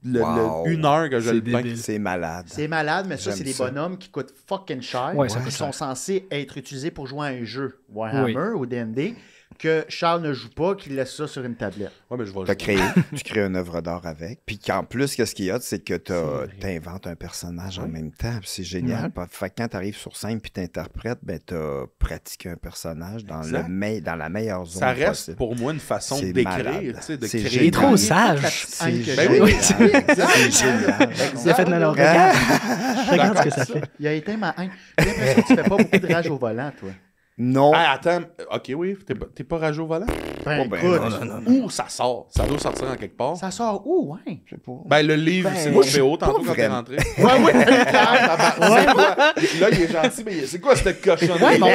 Wow. une heure que je C'est le peins. débile. c'est malade. C'est malade, mais ça, J'aime c'est des ça. bonhommes qui coûtent fucking cher. Ouais, ça qui coûte sont cher. censés être utilisés pour jouer à un jeu, Warhammer ou D&D, que Charles ne joue pas, qu'il laisse ça sur une tablette. Ouais, mais je vais T'as créé, tu crées une œuvre d'art avec. Puis qu'en plus, qu'est-ce qu'il y a, c'est que t'inventes un personnage en même temps. Puis c'est génial. Fait que quand t'arrives sur scène puis t'interprètes, ben t'as pratiqué un personnage dans, Exact. dans la meilleure zone Ça reste possible. pour moi une façon C'est d'écrire, malade. tu sais, de C'est créer. Il est trop génial. sage. La petite haine que Ben j'ai. oui, C'est génial. Il a fait non, regarde. Regarde ce que ça fait. Il a éteint ma haine. J'ai l'impression que tu fais pas beaucoup de rage au volant, toi. Non. Ah, attends, ok, oui, t'es pas rageux au volant? Ben, ben, écoute, Où ça sort? Ça doit sortir en quelque part. ça sort où, ouais? Je sais pas. Ben, le livre, Ben, c'est moi, mon je suis PO tantôt pas quand t'es vraiment- rentré. Ouais, ouais, c'est clair. C'est quoi? Là, il est gentil, mais c'est quoi cette cochonnerie? Ouais, mais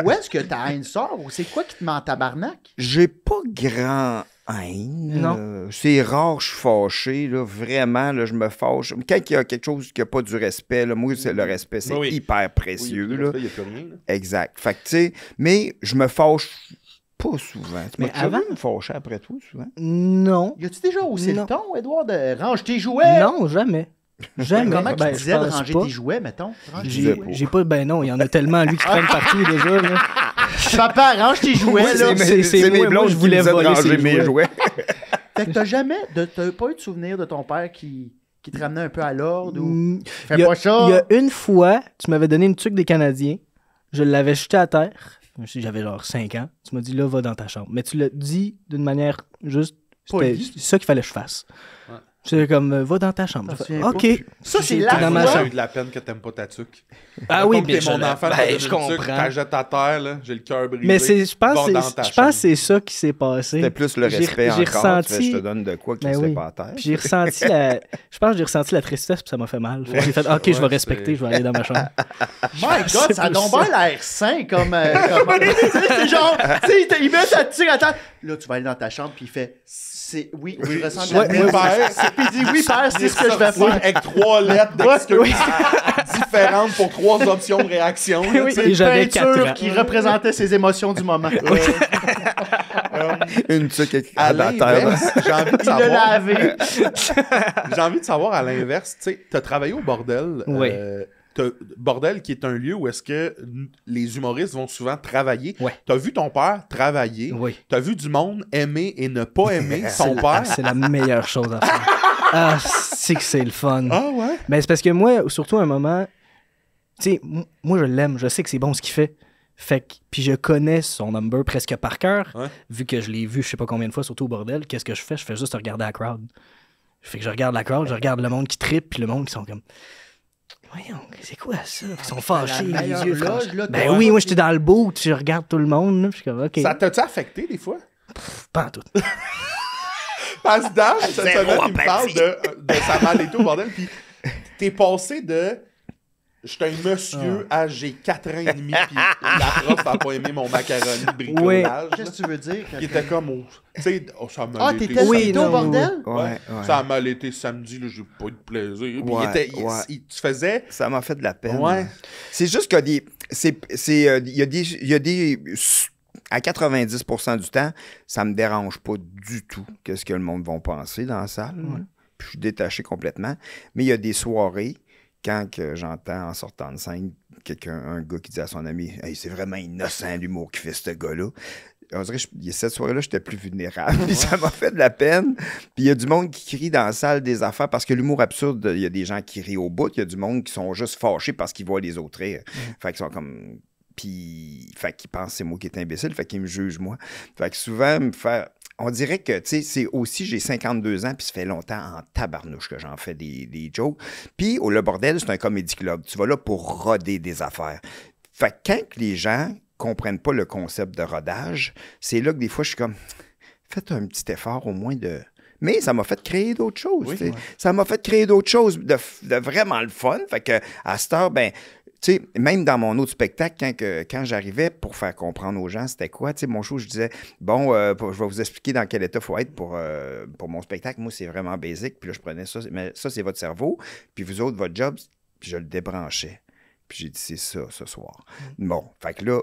où est-ce que ta haine sort? Ou c'est quoi qui te met en tabarnak? J'ai pas grand haine. Non. C'est rare, je suis fâché. Là, vraiment, là, je me fâche. Quand il y a quelque chose qui n'a pas du respect, là, moi, le respect, c'est Oui. hyper précieux. Oui, là. il n'y a plus rien. là. Exact. Fait que, tu sais, mais je me fâche pas souvent. Tu Mais m'as déjà avant- vu me fâcher après toi, souvent? Non. Y a-tu déjà haussé Non. le ton, Edouard, de range tes jouets? Non, jamais. Jamais. Comment tu Ben, je disais de pense ranger pas. tes jouets, mettons? Range tes disais jouets. J'ai pas. Ben non, il y en a tellement, lui, qui traîne partout déjà. Là. Papa, range tes jouets, là. c'est mes moi, blondes je qui voulais me disaient de voler ranger ses mes jouets. Fait que t'as pas eu de souvenir de ton père qui te ramenait un peu à l'ordre ou... Mm, Fais il y a- pas ça! Il y a une fois, tu m'avais donné une tuque des Canadiens. Je l'avais jeté à terre. J'avais genre 5 ans. Tu m'as dit, là, va dans ta chambre. Mais tu l'as dit d'une manière juste. C'était Polie. ça qu'il fallait que je fasse. Ouais. C'était comme, va dans ta chambre. T'en J'ai fait, souviens OK. pas? Ça, c'est J'étais la dans ma fois- J'ai chambre. eu de la peine que t'aimes pas ta tuque. Ah oui, bien bien mon enfant, je comprends. t'as jeté à terre, là, j'ai le cœur brisé. Mais je pense Va que dans c'est- ta je pense chambre. que c'est ça qui s'est passé. C'était plus le J'ai- respect j'ai encore. Tu ressenti- fais, je te donne de quoi qui Ben ne oui. pas à terre. Puis j'ai ressenti je pense que j'ai ressenti la tristesse, puis ça m'a fait mal. Fait que j'ai fait, OK, je vais Ouais, respecter, je vais aller dans ma chambre. My God, C'est ça a plus donc ça. bien l'air sain comme... Tu sais, c'est genre, tu sais, il met sa tige à terre. Là, tu vas aller dans ta chambre, puis il fait... Oui, je ressens de la Ouais, peine. ouais, père. Puis il dit, oui, père, c'est ce que je vais Sorti faire. avec 3 lettres d'excuses différentes pour 3 options de réaction. là, Oui, tu sais. et j'avais Peinture 4 ans. qui représentait ses émotions du moment. Une tuque À à la terre. l'inverse, j'ai envie de Il l'a savoir. lavé. J'ai envie de savoir à l'inverse, tu sais, t'as travaillé au bordel. Oui. Bordel qui est un lieu où est-ce que les humoristes vont souvent travailler. Ouais. T'as vu ton père travailler. Oui. T'as vu du monde aimer et ne pas aimer son Ah, père. c'est la meilleure chose à faire. Ah, c'est que c'est le fun. Ah ouais? Mais c'est parce que moi, surtout à un moment, tu sais, moi je l'aime, je sais que c'est bon ce qu'il fait. Fait que, puis je connais son number presque par cœur, Ouais. vu que je l'ai vu je sais pas combien de fois, surtout au bordel. Qu'est-ce que je fais? Je fais juste regarder la crowd. Fait que je regarde la crowd, je regarde le monde qui trippe, puis le monde qui sont comme... Voyons, c'est quoi ça? Ils sont fâchés, la les meilleure yeux loge, franchis. là, Ben toi. oui, moi j'étais dans le boot, je regarde tout le monde, là, puis je suis comme, OK, Ça t'a-tu affecté des fois? pas en tout. Parce que Dan, cette semaine, il me parle de sa malle et tout, bordel. Puis t'es passé de... J'étais un monsieur à j'ai 4 ans et demi, puis la prof a pas aimé mon macaroni de bricolage. Qu'est-ce que tu veux dire? Il était comme... Tu sais, ça m'a Ah, t'étais au bordel? Ouais. Ça a mal été samedi, là, j'ai pas eu de plaisir. Puis tu faisais... Ça m'a fait de la peine. Ouais. C'est juste qu'il y a des... À 90% du temps, ça me dérange pas du tout qu'est-ce que le monde va penser dans la salle. Puis je suis détaché complètement. Mais il y a des soirées, quand que j'entends en sortant de scène, un gars qui dit à son ami « Hey, c'est vraiment innocent l'humour qui fait ce gars-là ». On dirait que cette soirée-là, j'étais plus vulnérable. Puis ça m'a fait de la peine. Puis il y a du monde qui crie dans la salle des affaires parce que l'humour absurde, il y a des gens qui rient au bout. Il y a du monde qui sont juste fâchés parce qu'ils voient les autres rire. Fait qu'ils sont comme... Puis, fait qu'ils pensent que c'est moi qui est imbécile. Fait qu'ils me jugent, moi. Fait que souvent, on dirait que, tu sais, c'est aussi, j'ai 52 ans, puis ça fait longtemps en tabarnouche que j'en fais des jokes. Puis, Le Bordel, c'est un comédie club. Tu vas là pour roder des affaires. Fait que quand les gens comprennent pas le concept de rodage, c'est là que des fois, je suis comme, faites un petit effort au moins de... Mais ça m'a fait créer d'autres choses. Oui, ça m'a fait créer d'autres choses de vraiment le fun. Fait que à cette heure, ben... Tu sais, même dans mon autre spectacle, quand j'arrivais pour faire comprendre aux gens c'était quoi, tu sais, mon show, je disais, bon, je vais vous expliquer dans quel état il faut être pour mon spectacle. Moi, c'est vraiment basique. Puis là, je prenais ça, mais ça, c'est votre cerveau. Puis vous autres, votre job, puis je le débranchais. Puis j'ai dit, c'est ça, ce soir. Bon, fait que là,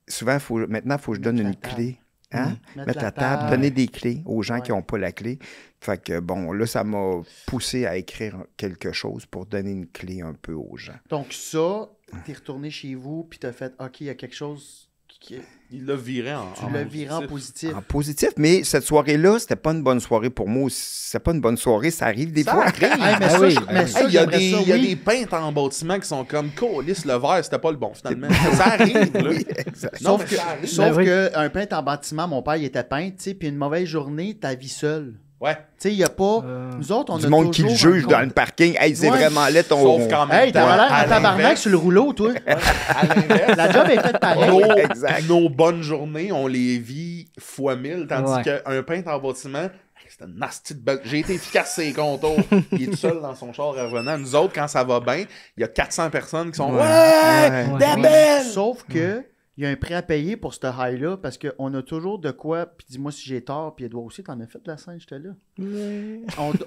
souvent, maintenant, il faut que je donne une clé. Hein? Mettre la table, donner des clés aux gens qui n'ont pas la clé. Fait que, bon, là, ça m'a poussé à écrire quelque chose pour donner une clé un peu aux gens. Donc ça, t'es retourné chez vous, puis t'as fait, OK, il y a quelque chose qui... Il l'a viré en positif. En positif, mais cette soirée-là, c'était pas une bonne soirée pour moi. C'était pas une bonne soirée, ça arrive des fois. Il y a des peintres en bâtiment qui sont comme câlisse, le verre, c'était pas le bon finalement. Ça arrive, là. Oui, sauf que un peintre en bâtiment, mon père, il était peintre, tu sais, puis une mauvaise journée, ta vie seule. Ouais. Tu sais, il n'y a pas... Nous autres, on du a monde qui le juge dans le parking. Hey, c'est vraiment laid ton... Sauf quand même. Hey, t'as l'air en tabarnak sur le rouleau, toi. À l'inverse. La job est faite pareil. Nos bonnes journées, on les vit fois 1000, tandis qu'un peintre en bâtiment... C'était une nasty de belle... J'ai été efficace sur les contours. Il est tout seul dans son char revenant. Nous autres, quand ça va bien, il y a 400 personnes qui sont belle! Sauf que il y a un prix à payer pour ce high-là parce qu'on a toujours de quoi. Puis dis-moi si j'ai tort, puis Edouard aussi, t'en as fait de la scène, j'étais là.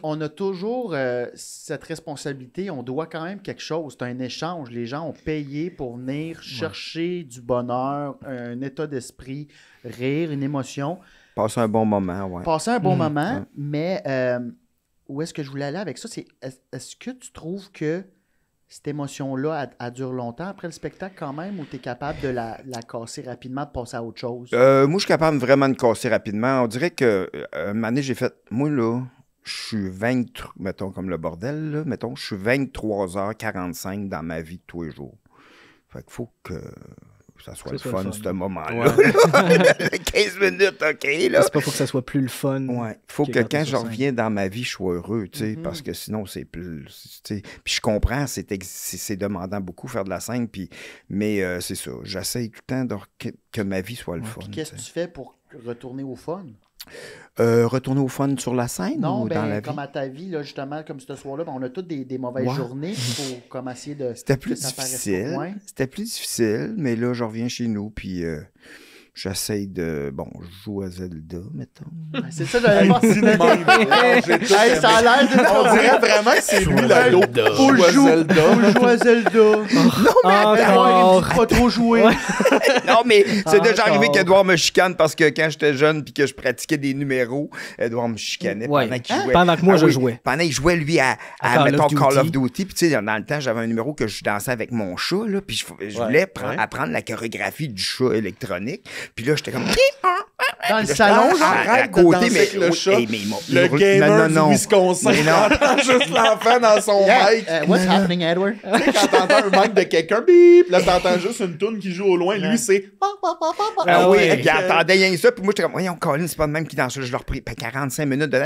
On a toujours cette responsabilité. On doit quand même quelque chose. C'est un échange. Les gens ont payé pour venir chercher du bonheur, un état d'esprit, rire, une émotion. Passer un bon moment, oui. Passer un bon moment, mais où est-ce que je voulais aller avec ça? C'est est-ce que tu trouves que cette émotion-là, elle dure longtemps après le spectacle quand même, ou tu es capable de la casser rapidement, de passer à autre chose? Moi, je suis capable vraiment de casser rapidement. On dirait que un moment donné, j'ai fait... Moi, là, je suis 23... Mettons, comme le bordel, là. Mettons, je suis 23h45 dans ma vie de tous les jours. Fait qu'il faut que... ça soit le fun, ce moment-là. Ouais. 15 minutes, OK, là. C'est pas pour que ça soit plus le fun. Ouais. Il faut que quand je reviens dans ma vie, je sois heureux, tu sais, parce que sinon, c'est plus... Puis je comprends, c'est demandant beaucoup faire de la scène, mais c'est ça. J'essaye tout le temps que ma vie soit le fun. Qu'est-ce que tu fais pour retourner au fun? Retourner au fun sur la scène ou dans la vie? Comme à ta vie, là, justement, comme ce soir-là, on a toutes des mauvaises journées pour comme essayer de... C'était plus difficile. C'était plus difficile, mais là, je reviens chez nous, puis j'essaye de... Bon, je joue à Zelda, mettons. C'est ça, j'avais pas... ça a l'air de... On dirait vraiment que c'est lui, la l'autre. Faut jouer à Zelda. Non, mais pas trop jouer. Non, mais c'est déjà arrivé qu'Edouard me chicane parce que quand j'étais jeune puis que je pratiquais des numéros, Edouard me chicanait pendant qu'il jouait. Pendant que moi, je jouais. Pendant qu'il jouait, lui, à mettons, Call of Duty. Puis, tu sais, dans le temps, j'avais un numéro que je dansais avec mon chat, là, puis je voulais apprendre la chorégraphie du chat électronique. Puis là, j'étais comme... Dans le salon, genre, arrête de danser avec le chat. Le gamer du Wisconsin. Juste l'enfant dans son mic. What's happening, Edward? Tu sais, quand t'entends un mic de quelqu'un, bip, là, t'entends juste une toune qui joue au loin. Lui, c'est... Ah oui, il entendait rien que ça. Puis moi, j'étais comme, voyons, Colin, c'est pas le même qui danse ça. Je leur pris 45 minutes de...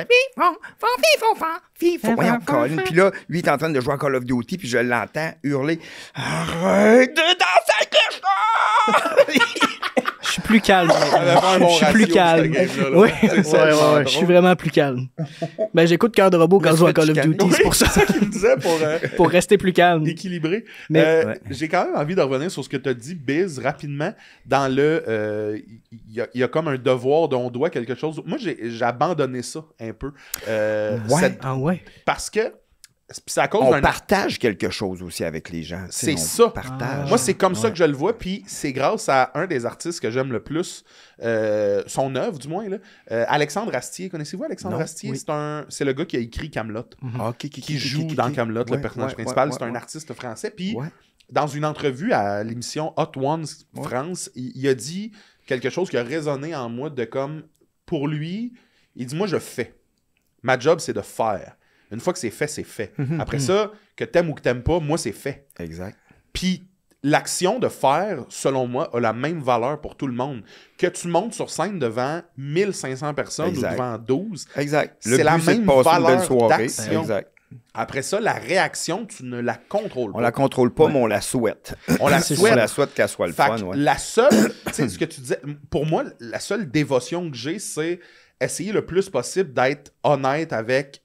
Voyons, Colin. Puis là, lui, il est en train de jouer à Call of Duty, puis je l'entends hurler, arrête de danser avec le chat! plus calme. Je suis plus calme. Oui, je suis vraiment plus calme. Ben, j'écoute Cœur de robot quand je joue à Call of Duty, c'est pour ça. C'est ça qu'il me disait pour rester plus calme. Équilibré. Mais j'ai quand même envie de revenir sur ce que tu as dit, Biz, rapidement. Dans le... Il y a comme un devoir dont on doit quelque chose. Moi, j'ai abandonné ça un peu. Parce que c'est à cause on partage quelque chose aussi avec les gens. C'est ça. Partage. Moi, c'est comme ça que je le vois. Puis c'est grâce à un des artistes que j'aime le plus, son œuvre du moins, là. Alexandre Astier. Connaissez-vous Alexandre Astier? Oui. C'est le gars qui a écrit Kaamelott. Qui joue dans Kaamelott, le personnage principal. C'est un artiste français. Puis dans une entrevue à l'émission Hot Ones France, il a dit quelque chose qui a résonné en moi de comme, pour lui, il dit, moi, je fais. Ma job, c'est de faire. Une fois que c'est fait, c'est fait. Après ça, que t'aimes ou que t'aimes pas, moi, c'est fait. Exact. Puis l'action de faire, selon moi, a la même valeur pour tout le monde. Que tu montes sur scène devant 1500 personnes ou devant 12, c'est la même valeur d'action. Exact. Après ça, la réaction, tu ne la contrôles pas. On la contrôle pas, mais on la souhaite. On la souhaite qu'elle soit le fun. La seule, tu sais, ce que tu disais, pour moi, la seule dévotion que j'ai, c'est essayer le plus possible d'être honnête avec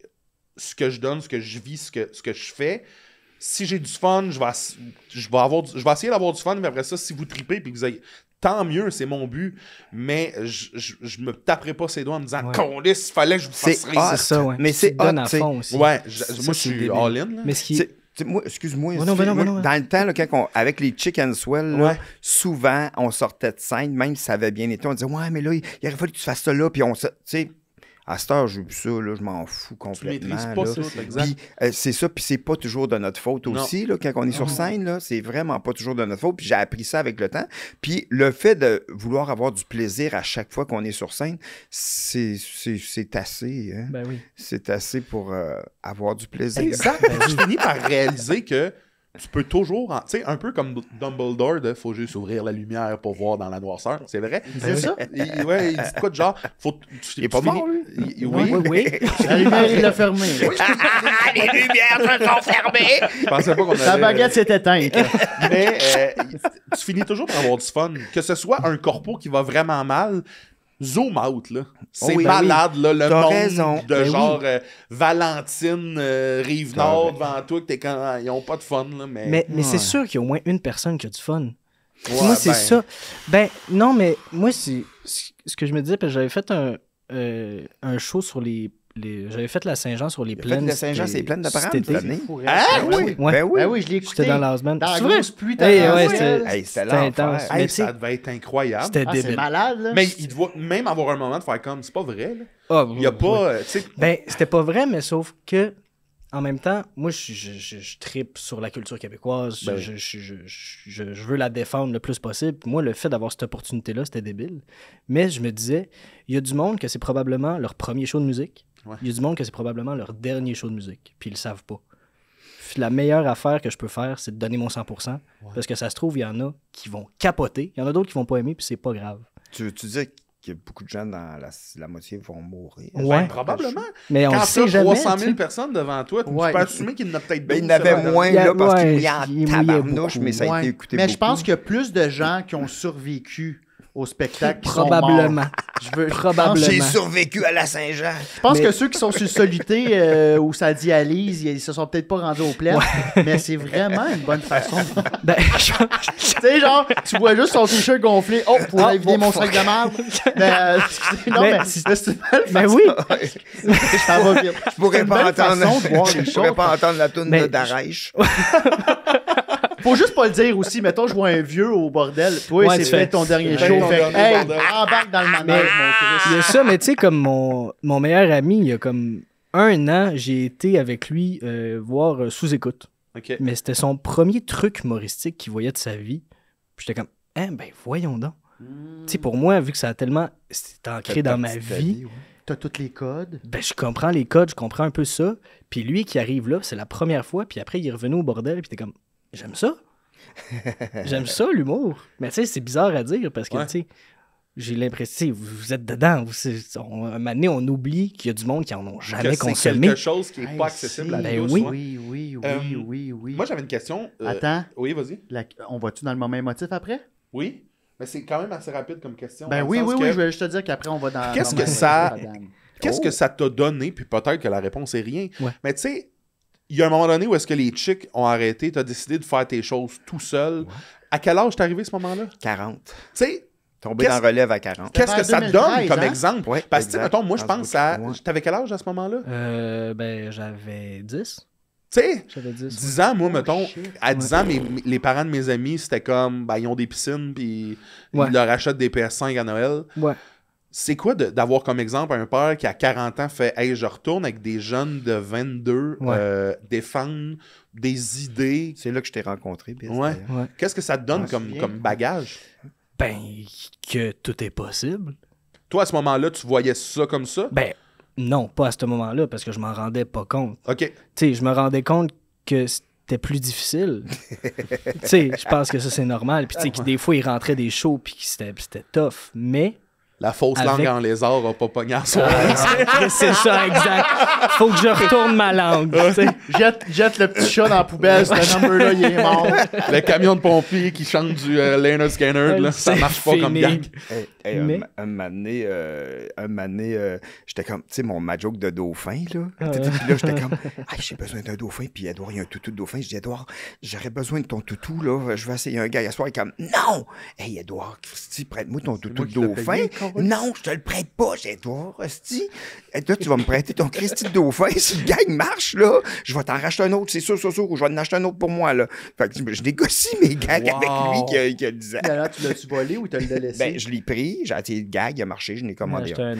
ce que je donne, ce que je vis, ce que je fais. Si j'ai du fun, je vais essayer d'avoir du fun, mais après ça, si vous tripez puis que vous avez... Tant mieux, c'est mon but, mais je me taperai pas ses doigts en me disant « Câlisse, il fallait que je vous fasse résister. » C'est ça, ouais. Mais c'est donne à fond aussi. Ouais, moi, je suis all-in. Mais ce qui... Moi, excuse-moi, dans le temps, là, avec les Chicken Swell, là, souvent, on sortait de scène, même si ça avait bien été, on disait « Ouais, mais là, il aurait fallu que tu fasses ça là. » Puis tu sais, à cette heure, j'ai vu ça, là, je m'en fous complètement. Tu maîtrises pas ça, exact. Puis, c'est ça, puis c'est pas toujours de notre faute aussi, là, quand on est sur scène, là, c'est vraiment pas toujours de notre faute. Puis j'ai appris ça avec le temps. Puis le fait de vouloir avoir du plaisir à chaque fois qu'on est sur scène, c'est assez. Hein? Ben oui. C'est assez pour avoir du plaisir. Exact. Je finis par réaliser que tu peux toujours, tu sais, un peu comme Dumbledore, de faut juste ouvrir la lumière pour voir dans la noirceur. C'est vrai. C'est ça? Il dit quoi de genre, il est pas mort, lui? Oui. La lumière, il l'a fermée. Les lumières se sont fermées! Je pensais pas qu'on avait... Sa baguette s'est éteinte. Mais tu finis toujours par avoir du fun. Que ce soit un corpo qui va vraiment mal, zoom out, là. C'est malade, là, le monde de genre Valentine, Rive-Nord devant toi, que t'es quand ils ont pas de fun, là, mais c'est sûr qu'il y a au moins une personne qui a du fun. Moi, c'est ça. Ben, non, mais moi, c'est ce que je me disais, parce que j'avais fait un show sur j'avais fait la Saint-Jean sur les plaines. La Saint-Jean, c'est pleine de parades cette année. Ah oui? Ben oui, je l'ai écouté. J'étais dans la semaine. Dans la grosse pluie, c'était intense. Ça devait être incroyable. C'était débile. C'est malade, là. Mais il doit même avoir un moment de faire comme, c'est pas vrai, là. Il y a pas, tu sais... Ben, c'était pas vrai, mais sauf que, en même temps, moi, je trippe sur la culture québécoise. Ben. Je veux la défendre le plus possible. Moi, le fait d'avoir cette opportunité-là, c'était débile. Mais je me disais, il y a du monde que c'est probablement leur premier show de musique. Il y a du monde que c'est probablement leur dernier show de musique. Puis ils le savent pas. La meilleure affaire que je peux faire, c'est de donner mon 100%. Parce que ça se trouve, il y en a qui vont capoter. Il y en a d'autres qui vont pas aimer, puis c'est pas grave. Tu dis qu'il y a beaucoup de gens dans la moitié vont mourir. Ouais. Probablement. Mais on quand sait t'as jamais. 300 000 personnes devant toi, tu peux assumer qu'il y en a peut-être il y en avait moins, là, parce qu'il mouillait en il tabarnouche, beaucoup. mais ça a été écouté Mais beaucoup. je pense qu'il y a plus de gens qui ont survécu au spectacle qui Probablement. sont morts. Probablement. J'ai survécu à la Saint-Jean. Je pense que ceux qui sont sur Soluté ou sa dialyse, ils se sont peut-être pas rendus au plaid, mais c'est vraiment une bonne façon. Ben, tu sais, genre, tu vois juste son t-shirt gonflé. Oh, pour éviter mon sac de merde. Mais c'est une belle façon. Ben oui. Ça va vite. Je pourrais pas entendre pas entendre la toune de Darèche. Faut juste pas le dire aussi. Mettons, je vois un vieux au bordel. Toi, c'est fait ton dernier show. Embarque dans le manège, mon Christ. Il y a ça, mais tu sais, comme mon meilleur ami, il y a comme 1 an, j'ai été avec lui voir Sous-Écoute. Okay. Mais c'était son premier truc humoristique qu'il voyait de sa vie. Puis j'étais comme, ben voyons donc. Tu sais, pour moi, vu que ça a tellement... C'est ancré dans ma vie... T'as tous les codes. Ben, je comprends les codes, je comprends un peu ça. Puis lui qui arrive là, c'est la première fois, puis après, il est revenu au bordel, puis t'es comme... J'aime ça. J'aime ça, l'humour. Mais tu sais, c'est bizarre à dire parce que, tu sais, j'ai l'impression, vous êtes dedans. À un moment donné, on oublie qu'il y a du monde qui en ont jamais consommé. C'est quelque chose qui n'est pas accessible à tous. Oui. Moi, j'avais une question. Attends. Oui, vas-y. On va-tu dans le moment émotif après? Oui. Mais c'est quand même assez rapide comme question. Ben oui, je vais juste te dire qu'après, on va dans... Qu'est-ce que ça t'a donné? Puis peut-être que la réponse est rien. Ouais. Mais tu sais, il y a un moment donné où est-ce que les chicks ont arrêté, t'as décidé de faire tes choses tout seul. Ouais. À quel âge t'es arrivé à ce moment-là? 40. Tu sais... Tombé dans la relève à 40. Qu'est-ce que ça te donne comme exemple? Ouais, parce que, mettons, moi, je pense à... T'avais quel âge à ce moment-là? Ben, j'avais 10. Tu sais, j'avais 10 ans, moi, mettons, à 10 ans, les parents de mes amis, c'était comme, ben, ils ont des piscines, puis ils leur achètent des PS5 à Noël. Ouais. C'est quoi d'avoir comme exemple un père qui, à 40 ans, fait « Hey, je retourne avec des jeunes de 22, défendre des idées. » C'est là que je t'ai rencontré, Biz. Ouais. Qu'est-ce que ça te donne comme bagage? Ben, que tout est possible. Toi, à ce moment-là, tu voyais ça comme ça? Ben, non, pas à ce moment-là, parce que je m'en rendais pas compte. OK. Tu sais, je me rendais compte que c'était plus difficile. Tu sais, je pense que ça, c'est normal. Puis, tu sais, des fois, il rentrait des shows, puis c'était tough. Mais... La fausse langue en lézard a pas pogné en soi. C'est ça, exact. Faut que je retourne ma langue. Jette le petit chat dans la poubelle, ce number-là, il est mort. Le camion de pompiers qui chante du Leonard Skinner, là, ça marche pas comme gang. Un moment donné, j'étais comme, tu sais, ma joke de dauphin, là. Puis là, j'étais comme, j'ai besoin d'un dauphin. Puis Edouard, il y a un toutou de dauphin. Je dis, Edouard, j'aurais besoin de ton toutou, là. Je vais essayer un gars à soir. Il est comme, non! Hey, Edouard, prête-moi ton toutou de dauphin. Non, je te le prête pas, Edouard. Là, tu vas me prêter ton Christy de dauphin. Si le gang marche, là, je vais t'en racheter un autre, c'est sûr, ou je vais en acheter un autre pour moi, là. Fait que je négocie mes gags avec lui qui a 10 ans. Là, tu l'as-tu volé ou tu l'as laissé? Ben, je l'ai pris, j'ai attiré le gag, il a marché, je l'ai commandé un.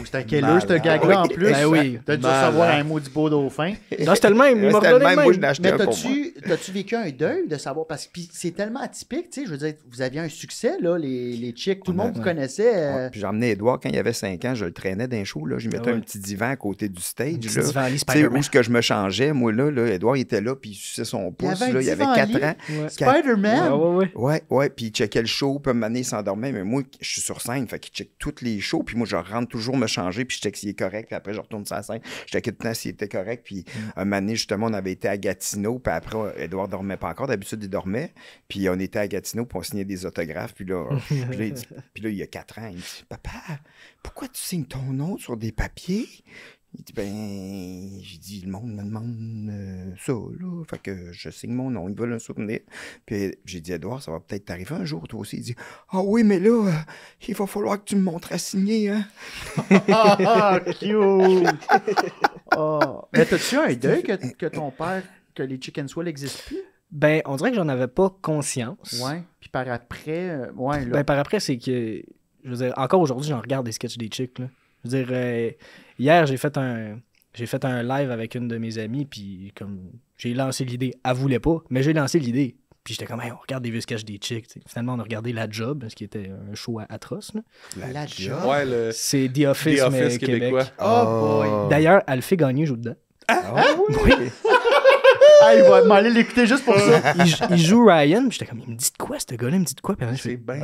C'était quel eux, ce gag-là, en plus? Ben oui. T'as dû recevoir un maudit beau dauphin. Non, c'était le même. Il m'a redonné le même. Moi, je l'ai acheté Mais un pour moi. t'as-tu vécu un deuil de savoir? Parce que c'est tellement atypique, tu sais. Je veux dire, vous aviez un succès, là, les chicks. Tout le monde vous connaissait. Puis j'ai emmené Edouard quand il avait 5 ans, je le traînais d'un show, là. Je mettais un petit divan à côté du stage. Un petit divan, tu sais, où est-ce que je me changeais, moi, là. Edouard, il était là, puis il suçait son pouce, là. Il avait 4 ans. Spider-Man? Ouais. Puis il checkait le show, puis un moment donné, il s'endormait. Mais moi, je suis sur scène, fait qu'il check tous les shows. Puis moi, je rentre toujours me changer, puis je check s'il est correct, puis après je retourne sur la scène, je checkais tout le temps s'il était correct, puis un moment donné, justement, on avait été à Gatineau, puis après, Edouard dormait pas encore, d'habitude, il dormait, puis on était à Gatineau, puis on signait des autographes, puis là, il y a 4 ans, il dit « Papa, pourquoi tu signes ton nom sur des papiers? » Il dit, ben, j'ai dit, le monde me demande ça, là. Fait que je signe mon nom, ils veulent un souvenir. Puis j'ai dit, Edouard, ça va peut-être t'arriver un jour, toi aussi. Il dit, ah oui, mais là, il va falloir que tu me montres à signer, hein. Ah, cute! Oh. Mais t'as-tu un deuil que ton père, que les Chicken Swell n'existent plus? Ben, on dirait que j'en avais pas conscience. Ouais. Puis par après, là. Ben, par après, c'est que, je veux dire, encore aujourd'hui, j'en regarde des sketchs des chicks, là. Je veux dire, hier, j'ai fait un live avec une de mes amies, puis comme j'ai lancé l'idée. Elle voulait pas, mais j'ai lancé l'idée. Puis j'étais comme, hey, on regarde des vieux sketchs des chicks. T'sais. Finalement, on a regardé La Job, ce qui était un show atroce. Là. La Job? Ouais, c'est The Office, mais québécois. Québec. Oh boy! D'ailleurs, elle le fait gagner, joue dedans. Ah oui? Ah, il va m'aller l'écouter juste pour ça. Il joue Ryan, puis j'étais comme, il me dit de quoi, ce gars-là, il me dit de quoi? Puis c'est bien,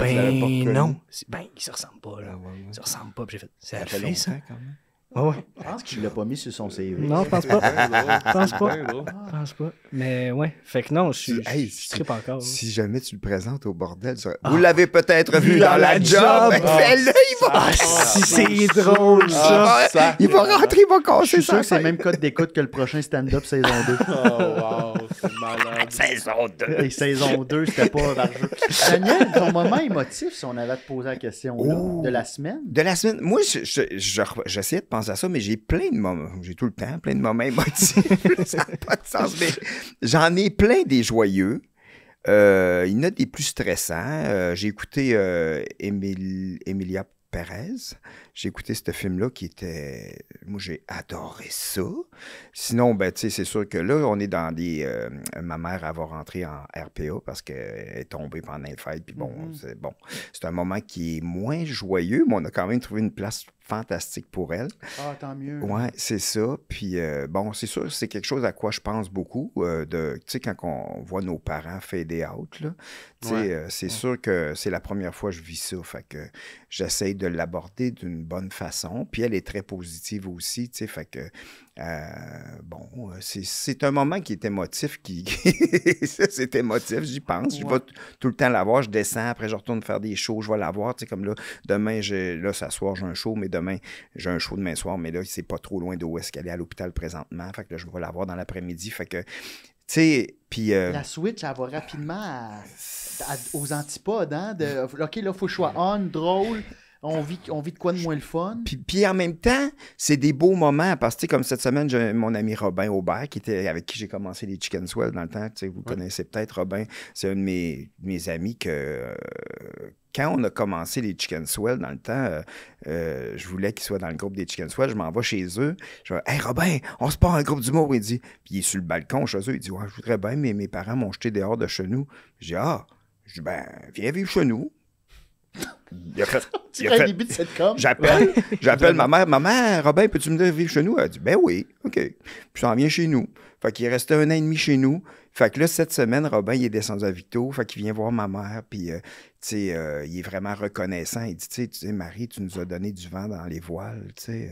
non. Ben, il se ressemble pas, là. Il se ressemble pas, puis j'ai fait, c'est elle fait ça. Quand même. Ouais. Je pense qu'il l'a pas mis sur son CV. Non, je pense pas. Je pense pas. Mais ouais. Fait que non, je trippe encore. Si jamais tu le présentes au bordel, vous l'avez peut-être vu dans La Job. Celle-là, il va. C'est drôle, ça. Il va rentrer, il va casser ça. Je suis sûr que c'est le même code d'écoute que le prochain stand-up saison 2. Oh, wow, c'est malade. Saison 2. Et saison 2, c'était pas vargeux. Daniel, ton moment émotif, si on avait à te poser la question de la semaine? De la semaine? Moi, j'essayais de penser à ça, mais j'ai plein de moments. J'ai tout le temps plein de moments émotifs. Ça n'a pas de sens, mais j'en ai plein des joyeux. Il y en a des plus stressants. J'ai écouté Emilia Pérez. J'ai écouté ce film-là qui était... Moi, j'ai adoré ça. Sinon, ben, tu sais, c'est sûr que là, on est dans des... ma mère, elle va rentrer en RPA parce qu'elle est tombée pendant les fêtes. Puis bon, c'est un moment qui est moins joyeux, mais on a quand même trouvé une place fantastique pour elle. Ah, tant mieux. Ouais, c'est ça. Puis bon, c'est sûr, c'est quelque chose à quoi je pense beaucoup. Tu sais, quand on voit nos parents fader out, là, tu sais, c'est sûr que c'est la première fois que je vis ça. Fait que j'essaye de l'aborder d'une bonne façon. Puis elle est très positive aussi, tu sais, fait que Bon, c'est un moment qui est émotif. C'est émotif, j'y pense. Je vais tout le temps la voir. Je descends, après je retourne faire des shows. Je vais la voir. Tu sais, comme là, demain, là, ce soir, j'ai un show, mais demain, j'ai un show demain soir. Mais là, c'est pas trop loin d'où est-ce qu'elle est à l'hôpital présentement. Fait que là, je vais la voir dans l'après-midi. Fait que, tu sais, puis... La Switch, elle va rapidement aux antipodes, hein? OK, là, il faut que je sois on, drôle... On vit de quoi de moins le fun? Puis en même temps, c'est des beaux moments. Parce que comme cette semaine, j'ai mon ami Robin Aubert, avec qui j'ai commencé les Chicken Swell dans le temps. Vous connaissez peut-être Robin. C'est un de mes amis que... quand on a commencé les Chicken Swell dans le temps, je voulais qu'il soit dans le groupe des Chicken Swell. Je m'en vais chez eux. Je dis « Hey Robin, on se part un groupe d'humour. » Il dit, puis il est sur le balcon chez eux. Il dit « Ouais, je voudrais bien, mais mes parents m'ont jeté dehors de chez nous. » Je dis « Ah. » Je dis « Ben, viens vivre chez nous. » J'appelle ma mère. « Maman, Robin, peux-tu me dire vivre chez nous? » Elle dit « Ben oui, OK. » Puis ça en vient chez nous. Fait qu'il est resté 1 an et demi chez nous. Fait que là, cette semaine, Robin, il est descendu à Victo. Fait qu'il vient voir ma mère. Puis, tu sais, il est vraiment reconnaissant. Il dit, tu sais, Marie, tu nous as donné du vent dans les voiles. Tu